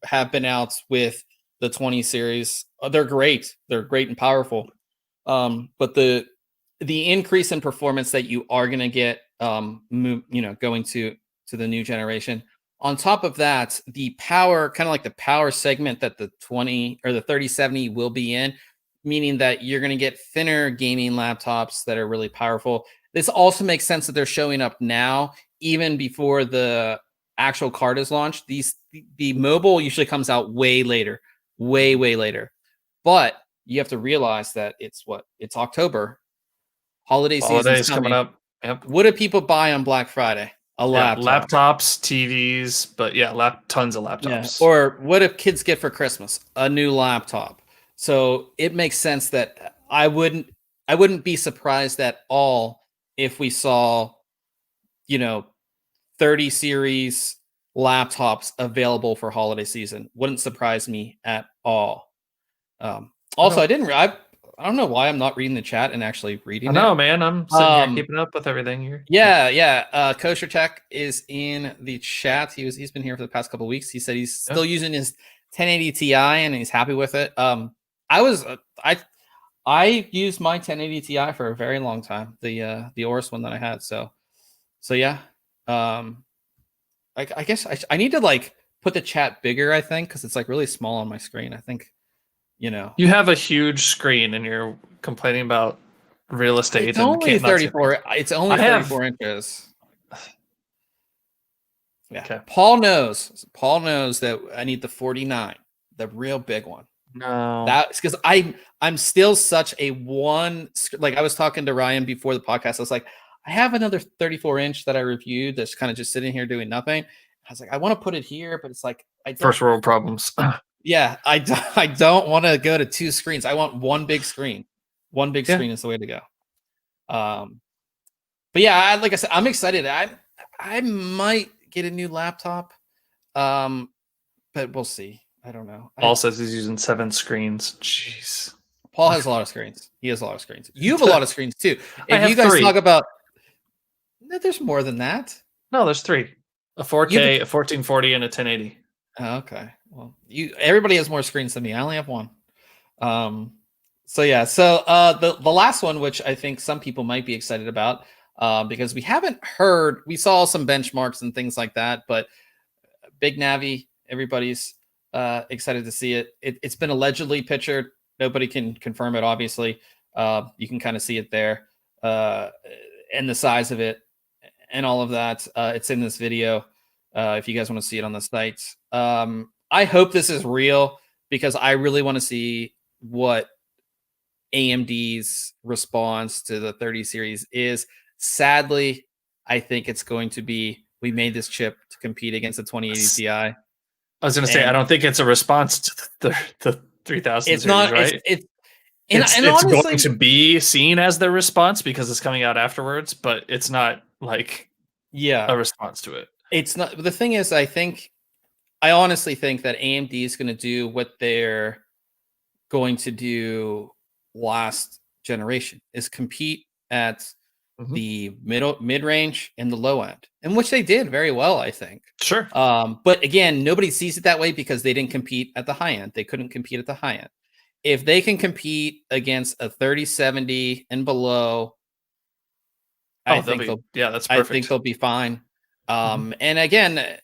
have been out with the 20 series. They're great. They're great and powerful. But the increase in performance that you are going to get, going to the new generation. On top of that, the power, kind of like the power segment that the 20 or the 3070 will be in, meaning that you're going to get thinner gaming laptops that are really powerful. This also makes sense that they're showing up now, even before the actual card is launched. The mobile usually comes out way later, way later. But you have to realize that it's October. Holiday season's coming up. Yep. What do people buy on Black Friday? A laptop. Laptops, TVs, but tons of laptops. Yeah. Or what if kids get for Christmas? A new laptop. So it makes sense that I wouldn't be surprised at all if we saw, 30 series laptops available for holiday season. Wouldn't surprise me at all. Also, I don't know why I'm not reading the chat and actually reading it. No, man, I'm sitting here keeping up with everything here. Yeah. Kosher Tech is in the chat. He's been here for the past couple of weeks. He said he's still using his 1080 Ti and he's happy with it. I used my 1080 Ti for a very long time. The Aorus one that I had. So yeah. I guess I need to put the chat bigger. I think because it's really small on my screen. I think. You have a huge screen and you're complaining about real estate. It's only 34. It's only 34 inches. Yeah. Okay. Paul knows that I need the 49, the real big one. No, that's because I'm still such a one. I was talking to Ryan before the podcast. I was like, I have another 34-inch that I reviewed that's kind of just sitting here doing nothing. I was like, I want to put it here, but it's first world problems. Yeah, I don't want to go to 2 screens. I want one big screen. One big screen is the way to go. But yeah, like I said, I'm excited. I might get a new laptop, but we'll see. I don't know. Paul says he's using 7 screens. Jeez. Paul has a lot of screens. He has a lot of screens. You have a lot of screens too. If you guys 3. talk about, there's more than that. No, there's 3. A 4K, a 1440, and a 1080. Oh, okay. Well, everybody has more screens than me. I only have 1. So yeah. So the last one, which I think some people might be excited about, because we haven't heard. We saw some benchmarks and things like that, but Big Navi, everybody's excited to see it. It's been allegedly pictured. Nobody can confirm it, obviously. You can kind of see it there, and the size of it and all of that. It's in this video. If you guys want to see it on the site. I hope this is real because I really want to see what AMD's response to the 30 series is. Sadly, I think it's going to be, we made this chip to compete against the 2080 Ti. I was going to say, I don't think it's a response to the 3000 It's series, not, right? and It's honestly, going to be seen as the response because it's coming out afterwards, but it's not like a response to it. It's not. The thing is, I honestly think that AMD is going to do what they're going to do last generation, is compete at the mid range and the low end, in which they did very well, I think. Sure. But again, nobody sees it that way because they didn't compete at the high end. They couldn't compete at the high end. If they can compete against a 3070 and below, I think that's perfect. I think they'll be fine. And again,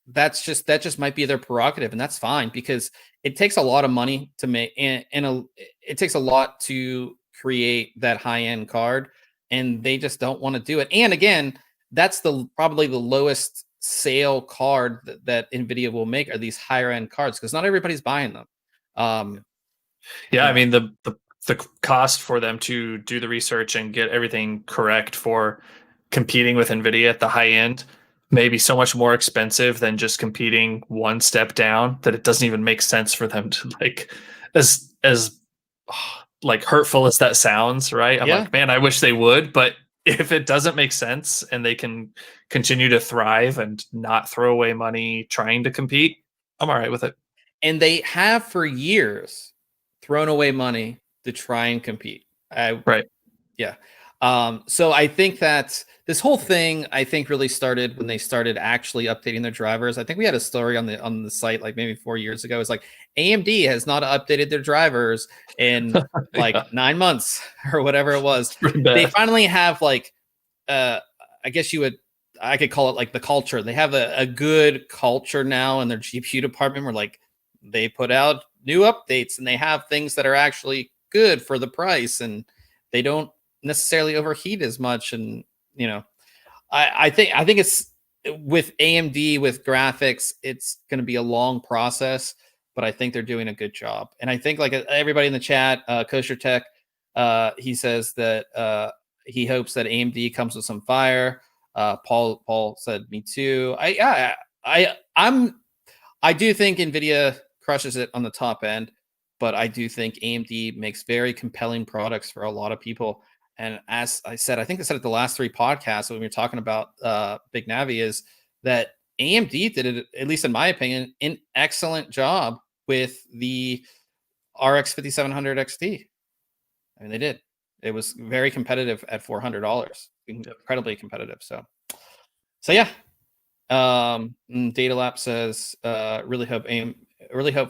that just might be their prerogative, and that's fine because it takes a lot of money to make, and it takes a lot to create that high end card, and they just don't want to do it. And again, that's probably the lowest sale card that NVIDIA will make are these higher end cards because not everybody's buying them. I mean the cost for them to do the research and get everything correct for competing with NVIDIA at the high end may be so much more expensive than just competing one step down that it doesn't even make sense for them to as like hurtful as that sounds, right? I'm like, man, I wish they would, but if it doesn't make sense and they can continue to thrive and not throw away money trying to compete, I'm all right with it. And they have for years thrown away money to try and compete. Right. Yeah. So I think that this whole thing, I think, really started when they started actually updating their drivers. I think we had a story on the site like maybe 4 years ago. It's like AMD has not updated their drivers in like 9 months or whatever it was. They finally have like, I guess I could call it like the culture. They have a good culture now in their GPU department where like they put out new updates and they have things that are actually good for the price and they don't necessarily overheat as much. And I think it's with AMD with graphics, it's going to be a long process, but I think they're doing a good job. And I think like everybody in the chat, Kosher Tech, he says that he hopes that AMD comes with some fire. Paul said me too. I do think NVIDIA crushes it on the top end, but I do think AMD makes very compelling products for a lot of people. And as I said, I think I said it the last 3 podcasts when we were talking about Big Navi, is that AMD did it, at least in my opinion, an excellent job with the RX 5700 XT. I mean, they did. It was very competitive at $400, incredibly competitive. So yeah. Data Lab says, really hope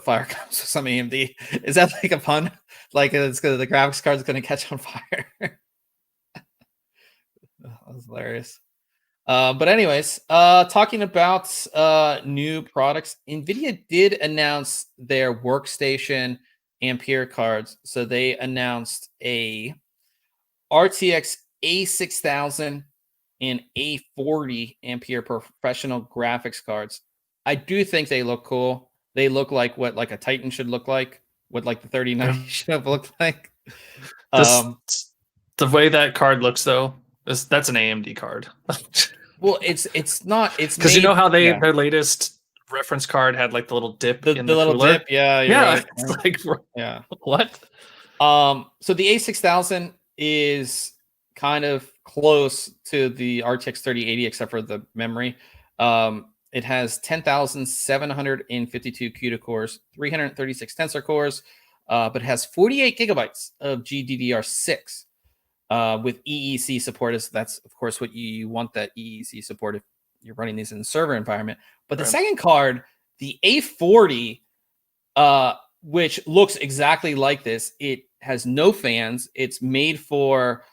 fire comes with some AMD. Is that like a pun? Like it's because the graphics card is going to catch on fire. That was hilarious. But anyways, talking about new products, NVIDIA did announce their workstation Ampere cards. So they announced a RTX A6000 and A40 Ampere professional graphics cards. I do think they look cool. They look like what like a Titan should look like, what like the 3090 should have looked like. The way that card looks though, that's an AMD card. Well, it's not. It's because you know how their latest reference card had like the little dip in the little cooler? dip. Yeah, you're right. It's like what? So the A6000 is kind of close to the RTX 3080 except for the memory. It has 10,752 CUDA cores, 336 tensor cores, but it has 48 gigabytes of GDDR6 with EEC support. That's of course what you want, that EEC support if you're running these in the server environment. But the second card, the A40, which looks exactly like this, it has no fans. It's made for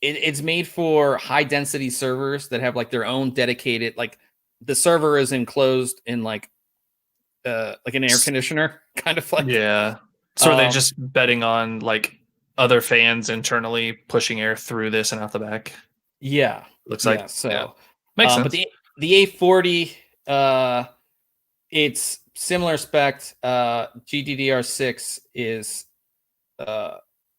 it's made for high density servers that have like their own dedicated, like the server is enclosed in like like an air conditioner, kind of like. Yeah. So are they just betting on like other fans internally pushing air through this and out the back? Yeah. Looks Yeah. like. So, Yeah. Makes but sense. the A40, it's similar spec. GDDR6 is a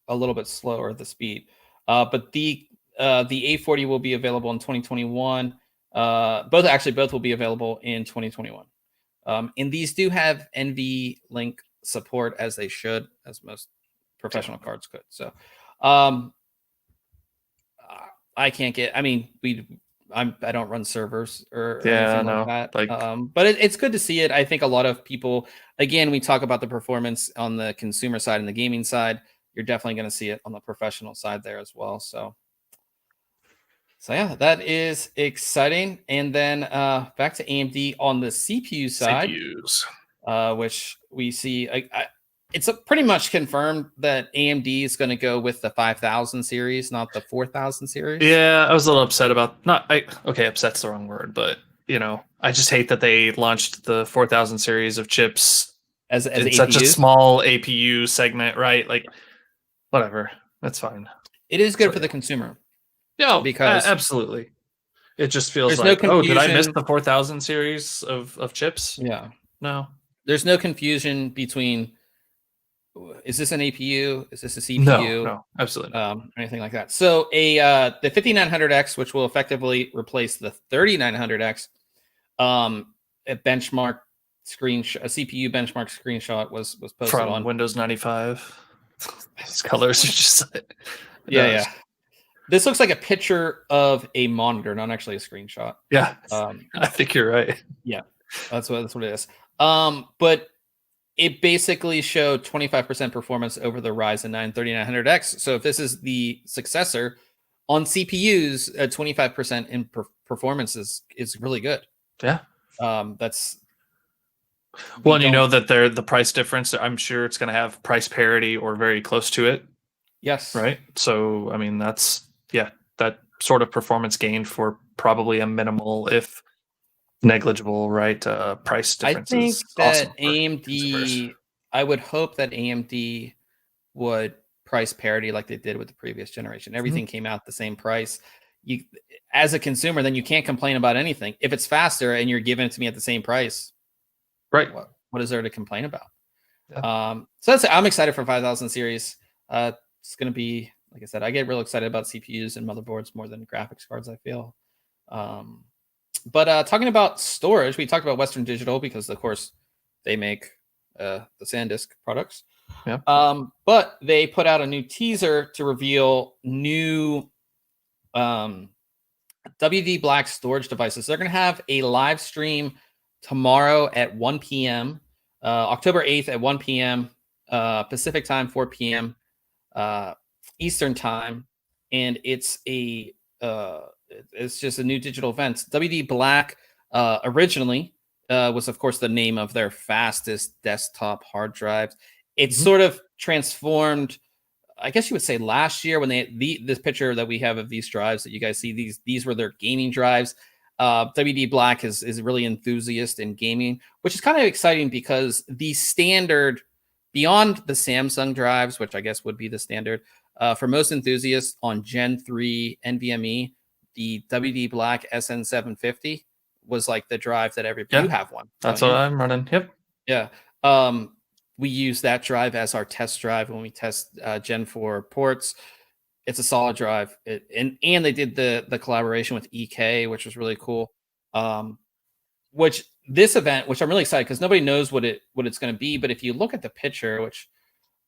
little bit slower the speed, but the A40 will be available in 2021. Both will be available in 2021. And these do have NVLink support, as they should, as most professional cards could. So, I can't get. I mean, I don't run servers or anything like that. Like, But it's good to see it. I think a lot of people, again, we talk about the performance on the consumer side and the gaming side. You're definitely going to see it on the professional side there as well. So yeah, that is exciting. And then back to AMD on the CPU side, CPUs. which we see. It's pretty much confirmed that AMD is going to go with the 5000 series, not the 4000 series. Yeah, I was a little upset about okay, upset's the wrong word, but I just hate that they launched the 4000 series of chips as in such a small APU segment, right? Like, whatever, that's fine. It is good for the consumer. Yeah, because absolutely. It just feels there's like, no oh, did I miss confusion. the 4000 series of chips? Yeah. No. There's no confusion between, is this an APU? Is this a CPU? No, absolutely not. Anything like that. So the 5900X, which will effectively replace the 3900X, a benchmark screenshot, a CPU benchmark screenshot was posted from on Windows 95. These colors are just yeah. This looks like a picture of a monitor, not actually a screenshot. Yeah, I think you're right. Yeah, that's what it is. But it basically showed 25% performance over the Ryzen 9 3900X. So if this is the successor on CPUs, 25% in performance is really good. Yeah. That's well, and you know that the price difference. I'm sure it's going to have price parity or very close to it. Yes. Right. So I mean, that sort of performance gain for probably a minimal, if negligible, right? Price difference. I think is that awesome AMD. I would hope that AMD would price parity like they did with the previous generation. Everything came out the same price. You, as a consumer, then you can't complain about anything. If it's faster and you're giving it to me at the same price, right? What is there to complain about? Yeah. So I'm excited for 5000 series. It's going to be, like I said, I get real excited about CPUs and motherboards more than graphics cards, I feel. But talking about storage, we talked about Western Digital because, of course, they make the SanDisk products. Yeah. But they put out a new teaser to reveal new WD Black storage devices. They're going to have a live stream tomorrow at 1 p.m., October 8th at 1 p.m. Pacific time, 4 p.m. Eastern time, and it's just a new digital event. WD Black originally was, of course, the name of their fastest desktop hard drives. It's sort of transformed, I guess you would say, last year when this picture that we have of these drives that you guys see, these were their gaming drives. WD Black is really enthusiast in gaming, which is kind of exciting because the standard, beyond the Samsung drives, which I guess would be the standard for most enthusiasts on Gen 3 NVMe, the WD Black SN750 was like the drive that you have one. That's what I'm running. Yep. Yeah. We use that drive as our test drive when we test Gen 4 ports. It's a solid drive. And they did the collaboration with EK, which was really cool. Which this event, which I'm really excited because nobody knows what it's going to be. But if you look at the picture, which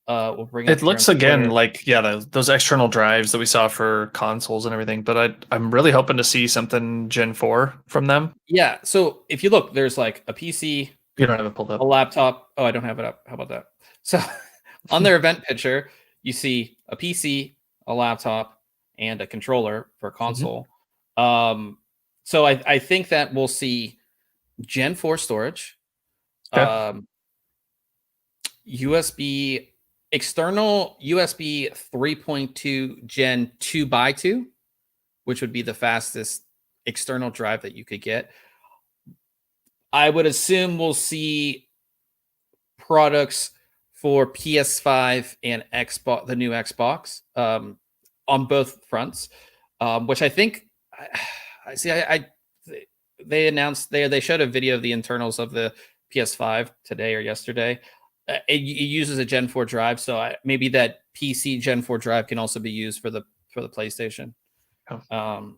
we'll bring up, it looks again like those external drives that we saw for consoles and everything. But I'm really hoping to see something Gen 4 from them. Yeah. So if you look, there's like a PC. You don't have it pulled up. A laptop. Oh, I don't have it up. How about that? So on their event picture, you see a PC, a laptop, and a controller for a console. So I think that we'll see Gen 4 storage, USB, external USB 3.2 Gen 2x2, which would be the fastest external drive that you could get. I would assume we'll see products for PS5 and Xbox, the new Xbox, on both fronts, which I think I see. They announced they showed a video of the internals of the PS5 today or yesterday. It uses a Gen 4 drive, so maybe that PC Gen 4 drive can also be used for the PlayStation. Oh.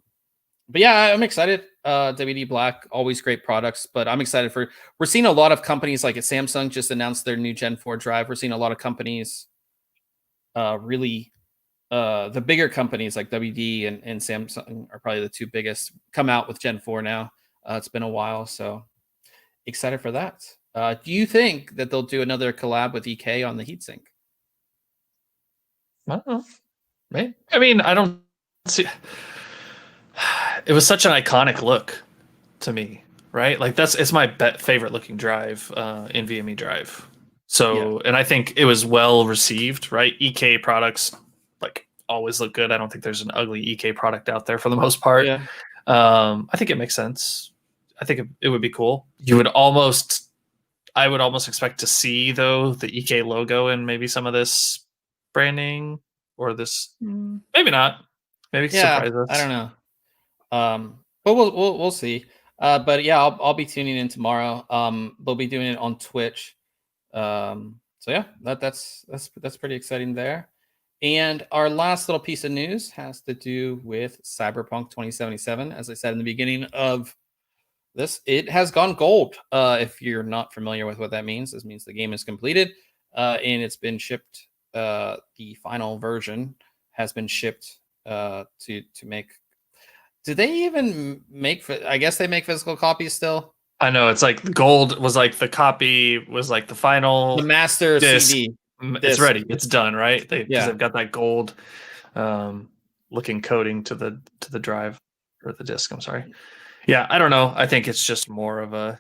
But yeah, I'm excited. WD Black, always great products, but I'm excited we're seeing a lot of companies like Samsung just announced their new Gen 4 drive. We're seeing a lot of companies really the bigger companies like WD and Samsung are probably the two biggest come out with Gen 4 now. It's been a while, so excited for that. Do you think that they'll do another collab with EK on the heatsink? I don't know. Maybe. I mean, I don't see. It was such an iconic look to me, right? Like it's my favorite looking drive, NVMe drive. So, and I think it was well received, right? EK products like always look good. I don't think there's an ugly EK product out there for the most part. Yeah. I think it makes sense. I think it would be cool. I would almost expect to see though the EK logo in maybe some of this branding or this. Maybe not. Maybe surprise us. I don't know. But we'll see. But yeah, I'll be tuning in tomorrow. They'll be doing it on Twitch. So yeah, that's pretty exciting there. And our last little piece of news has to do with Cyberpunk 2077. As I said in the beginning of this, it has gone gold. If you're not familiar with what that means, this means the game is completed and it's been shipped. The final version has been shipped to make. Do they even make? I guess they make physical copies still. I know it's like gold was like the copy was like the final the master disc. CD. It's ready. It's done, right? Because they've got that gold looking coating to the drive or the disc. I'm sorry. Yeah, I don't know. I think it's just more of a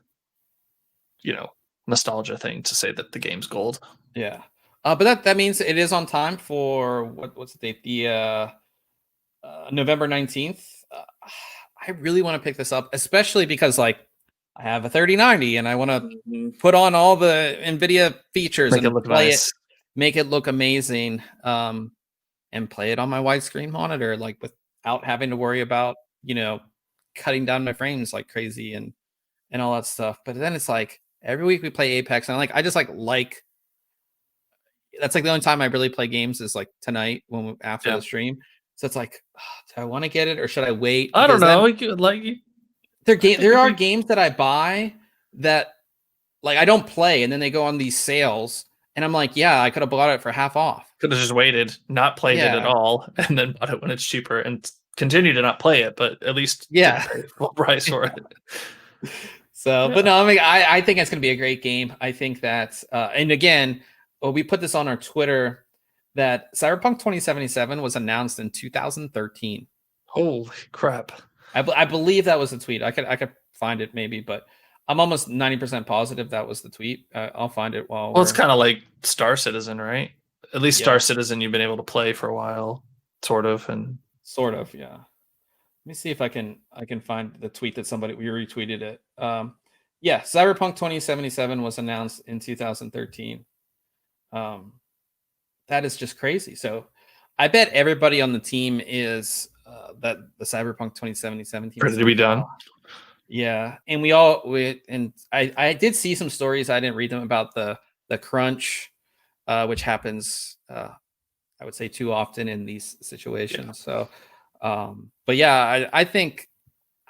nostalgia thing to say that the game's gold. Yeah. But that means it is on time for what's the date? The November 19th. I really want to pick this up, especially because like I have a 3090 and I want to put on all the NVIDIA features Make and it look play nice. Make it look amazing, and play it on my widescreen monitor, like without having to worry about cutting down my frames like crazy and all that stuff. But then it's like every week we play Apex, and I just like that's like the only time I really play games is like tonight after the stream. So it's like, do I want to get it or should I wait? I don't know. There are games that I buy that like I don't play, and then they go on these sales, and I'm like, yeah, I could have bought it for half off. Could have just waited, not played it at all, and then bought it when it's cheaper, and continue to not play it, but at least pay full price for it. So, but no, I think it's going to be a great game. I think that, and again, we put this on our Twitter that Cyberpunk 2077 was announced in 2013. Holy crap! I believe that was the tweet. I could find it maybe, but I'm almost 90% positive that was the tweet. I'll find it while. Well, it's kind of like Star Citizen, right? At least Star Citizen, you've been able to play for a while, sort of, yeah. Let me see if I can find the tweet that we retweeted it. Yeah, Cyberpunk 2077 was announced in 2013. That is just crazy. So I bet everybody on the team is that the Cyberpunk 2077 team ready to be done. Yeah, and I did see some stories. I didn't read them about the crunch, which happens I would say too often in these situations. So, but yeah, I think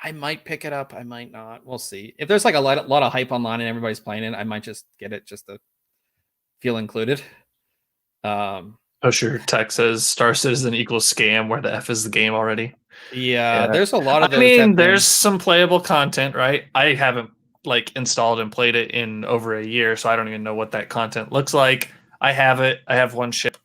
I might pick it up. I might not. We'll see. If there's like a lot of hype online and everybody's playing it, I might just get it just to feel included. Sure. Text says Star Citizen equals scam, where the F is the game already. Yeah, there's a lot of those. I mean, there's some playable content, right? I haven't installed and played it in over a year, so I don't even know what that content looks like. I have it. I have one ship,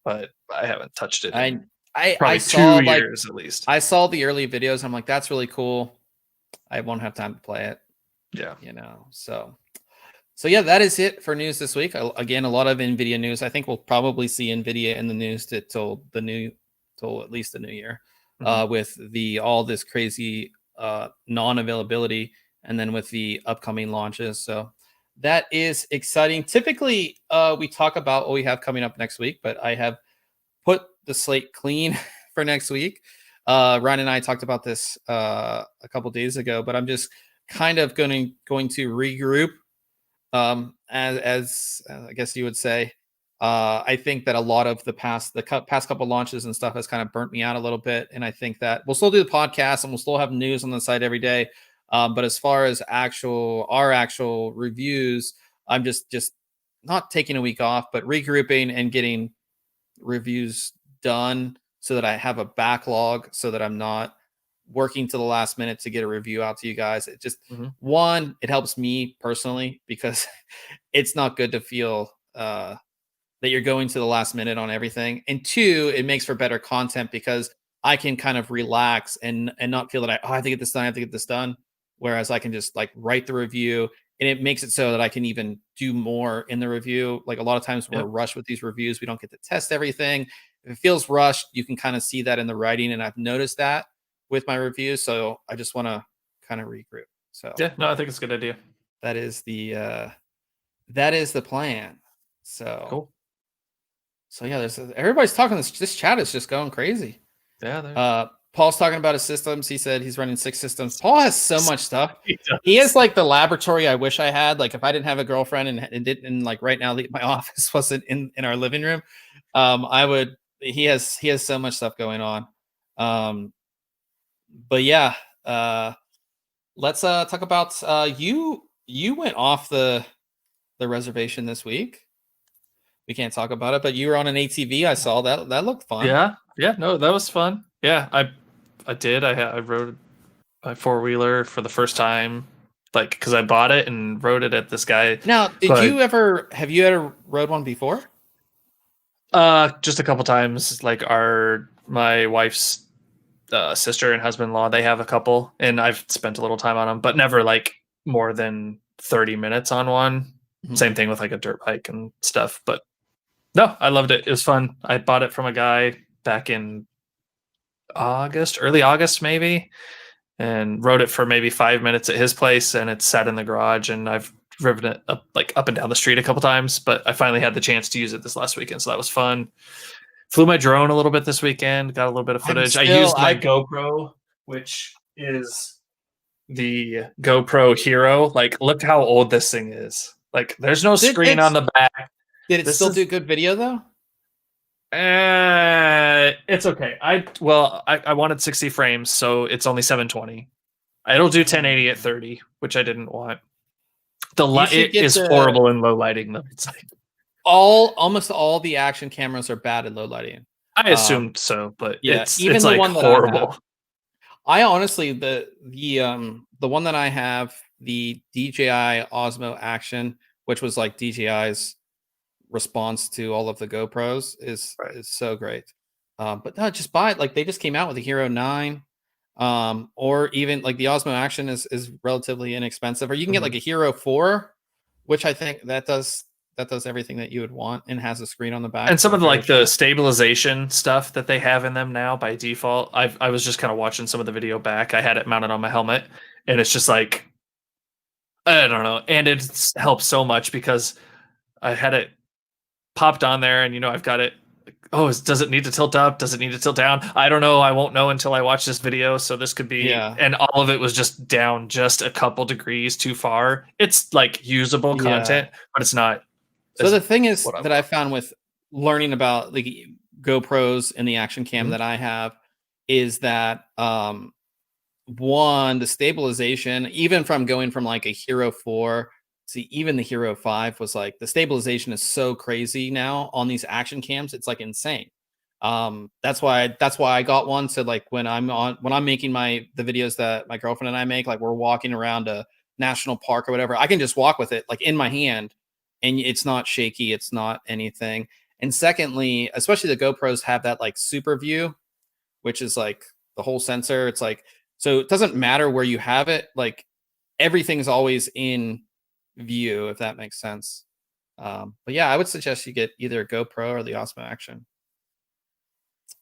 but I haven't touched it. I saw 2 years at least. I saw the early videos. I'm like, that's really cool. I won't have time to play it. Yeah, So yeah, that is it for news this week. Again, a lot of NVIDIA news. I think we'll probably see NVIDIA in the news till at least the new year, with all this crazy non-availability, and then with the upcoming launches. So that is exciting. Typically, we talk about what we have coming up next week, but I have put the slate clean for next week. Ryan and I talked about this a couple days ago, but I'm just kind of going to regroup. As I guess you would say, I think that a lot of the past couple launches and stuff has kind of burnt me out a little bit, and I think that we'll still do the podcast and we'll still have news on the site every day. But as far as our actual reviews, I'm just not taking a week off, but regrouping and getting reviews done so that I have a backlog, so that I'm not working to the last minute to get a review out to you guys. It just one, it helps me personally because it's not good to feel that you're going to the last minute on everything. And two, it makes for better content because I can kind of relax and not feel that I have to get this done. I have to get this done. Whereas I can just like write the review, and it makes it so that I can even do more in the review. Like a lot of times we're rushed with these reviews. We don't get to test everything. If it feels rushed, you can kind of see that in the writing. And I've noticed that with my reviews. So I just want to kind of regroup. So yeah, no, I think it's a good idea. That is the plan. So cool. So yeah, everybody's talking. This chat is just going crazy. Yeah. Paul's talking about his systems. He said he's running 6 systems. Paul has so much stuff. He has like the laboratory I wish I had. Like if I didn't have a girlfriend and didn't like right now my office wasn't in our living room, I would. He has so much stuff going on. But yeah, let's talk about you. You went off the reservation this week. We can't talk about it, but you were on an ATV. I saw that. That looked fun. Yeah. No, that was fun. Yeah, I did. I rode my 4-wheeler for the first time, like because I bought it and rode it at this guy. Now, have you ever rode one before? Just a couple times. Like my wife's sister and husband-in-law, they have a couple, and I've spent a little time on them, but never like more than 30 minutes on one. Same thing with like a dirt bike and stuff, but no, I loved it. It was fun. I bought it from a guy back in early August maybe, and rode it for maybe 5 minutes at his place, and it's sat in the garage, and I've driven it up and down the street a couple times, but I finally had the chance to use it this last weekend, so that was fun. Flew my drone a little bit this weekend, got a little bit of footage. I used my GoPro, which is the GoPro Hero. Like, look how old this thing is. Like, there's no screen on the back. Did it still do good video though? It's okay. I wanted 60 frames, so it's only 720. It'll do 1080 at 30, which I didn't want. It is horrible in low lighting though. It's like almost all the action cameras are bad at low lighting. I assumed so, but yeah, it's the like one horrible. I honestly the one that I have, the DJI Osmo Action, which was like DJI's response to all of the GoPros, is so great. But no, just buy it. Like they just came out with the Hero 9, or even like the Osmo Action is relatively inexpensive, or you can get like a Hero 4, which I think that does everything that you would want and has a screen on the back. And some of the stabilization stuff that they have in them now by default. I was just kind of watching some of the video back. I had it mounted on my helmet, and it's just like, I don't know. And it helps so much because I had it popped on there, and I've got it. Oh, does it need to tilt up? Does it need to tilt down? I don't know. I won't know until I watch this video. So this could be, and all of it was just down just a couple degrees too far. It's like usable content, but it's not. So the thing is that I found with learning about the GoPros and the action cam that I have is that one, the stabilization, even from going from like a Hero 4 to even the Hero 5, was like the stabilization is so crazy now on these action cams. It's like insane. That's why I got one. So like when I'm making the videos that my girlfriend and I make, like we're walking around a national park or whatever, I can just walk with it like in my hand, and it's not shaky. It's not anything. And secondly, especially the GoPros have that like super view, which is like the whole sensor. It's like, so it doesn't matter where you have it. Like everything's always in view, if that makes sense. But yeah, I would suggest you get either a GoPro or the Osmo Action.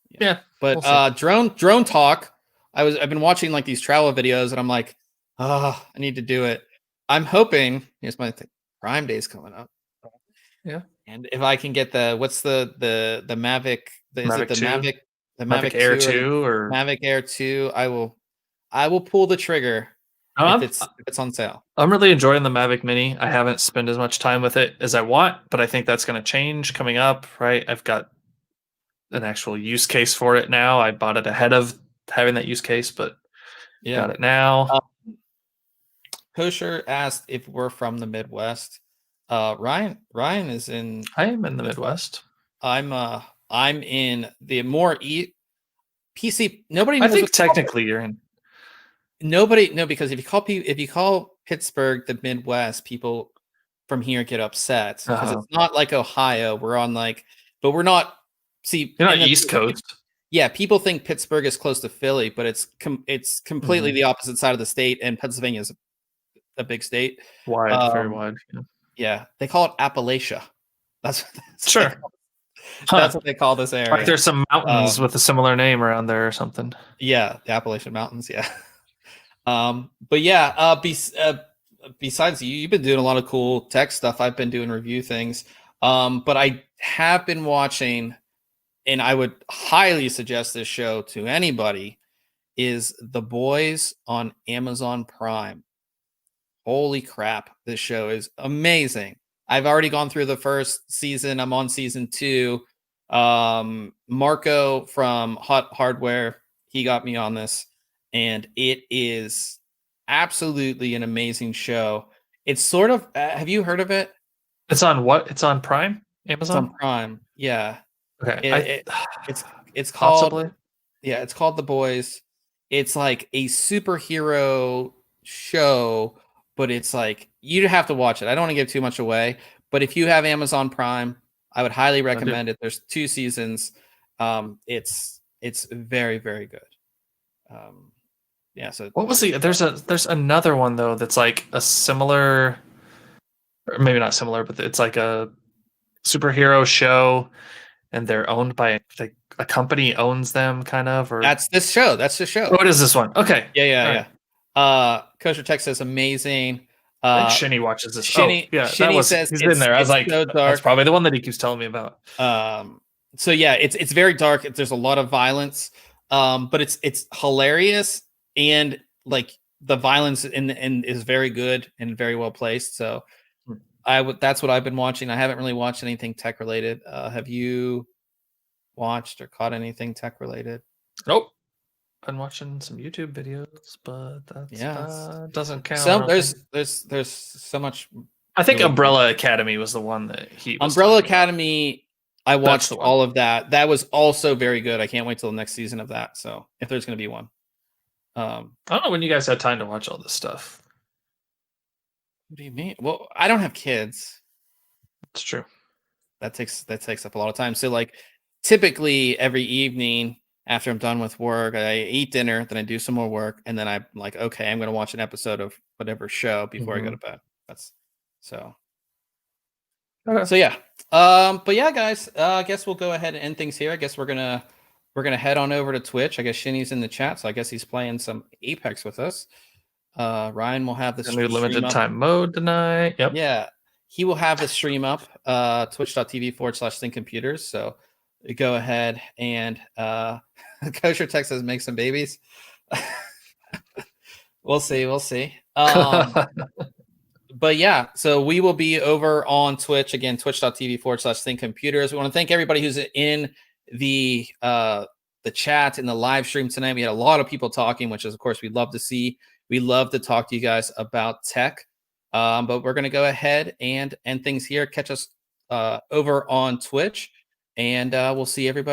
Yeah. But we'll drone talk. I've been watching like these travel videos, and I'm like, I need to do it. I'm hoping, here's my Prime Day's coming up. Yeah. And if I can get what's the Mavic, is it Mavic the 2? Mavic Air 2 or the 2 or Mavic Air 2, I will pull the trigger if it's on sale. I'm really enjoying the Mavic Mini. I haven't spent as much time with it as I want, but I think that's going to change coming up, right? I've got an actual use case for it now. I bought it ahead of having that use case, but got it now. Kosher asked if we're from the Midwest. Ryan is in. I am in the Midwest. I'm in the more PC. Nobody knows. I think technically you're in. Nobody, no, because if you call Pittsburgh the Midwest, people from here get upset because it's not like Ohio. We're on but we're not. See, you're not East Coast. Yeah, people think Pittsburgh is close to Philly, but it's completely the opposite side of the state, and Pennsylvania is a big state, very wide. Yeah, they call it Appalachia. That's sure. That's what they call this area. Like there's some mountains with a similar name around there or something. Yeah, the Appalachian Mountains. Yeah. But yeah, besides you've been doing a lot of cool tech stuff. I've been doing review things. But I have been watching, and I would highly suggest this show to anybody, is The Boys on Amazon Prime. Holy crap, this show is amazing. I've already gone through the first season. I'm on season 2. Marco from Hot Hardware, he got me on this, and it is absolutely an amazing show. It's sort of, have you heard of it? It's on what? It's on Prime? Amazon? It's on Prime. Yeah. Okay. It's called, possibly. Yeah, it's called The Boys. It's like a superhero show, but it's like, you'd have to watch it. I don't want to give too much away, but if you have Amazon Prime, I would highly recommend it. There's 2 seasons. It's very, very good. Yeah. So what was there's another one though that's like a similar, or maybe not similar, but it's like a superhero show, and they're owned by a company owns them, kind of. Or that's this show. That's the show. Oh, it is this one. Okay. Yeah. Kosher Tech says amazing. I think Shinny watches this. Shinny, yeah, Shinny says he's in there. I was like, so dark. That's probably the one that he keeps telling me about. So yeah, it's very dark. There's a lot of violence, but it's hilarious, and like the violence in is very good and very well placed. So that's what I've been watching. I haven't really watched anything tech related. Have you watched or caught anything tech related? Nope. Been watching some YouTube videos, but that doesn't count. So there's so much. I think Umbrella Academy was the one that he was Umbrella Academy. I watched all of that. That was also very good. I can't wait till the next season of that. So if there's going to be one, I don't know when you guys had time to watch all this stuff. What do you mean? Well, I don't have kids. It's true. That takes up a lot of time. So like typically every evening after I'm done with work, I eat dinner, then I do some more work, and then I'm like, okay, I'm going to watch an episode of whatever show before I go to bed. That's so. Okay. So yeah, but yeah, guys, I guess we'll go ahead and end things here. I guess we're gonna head on over to Twitch. I guess Shinny's in the chat, so I guess he's playing some Apex with us. Ryan will have this new limited time mode tonight. Yep. Yeah, he will have the stream up. Twitch.tv/ThinkComputers. So go ahead and Kosher Tech says make some babies. We'll see. But yeah, so we will be over on Twitch again, twitch.tv/ThinkComputers. We want to thank everybody who's in the chat in the live stream tonight. We had a lot of people talking, which is of course we'd love to see. We love to talk to you guys about tech. But we're going to go ahead and end things here. Catch us over on Twitch, and we'll see everybody.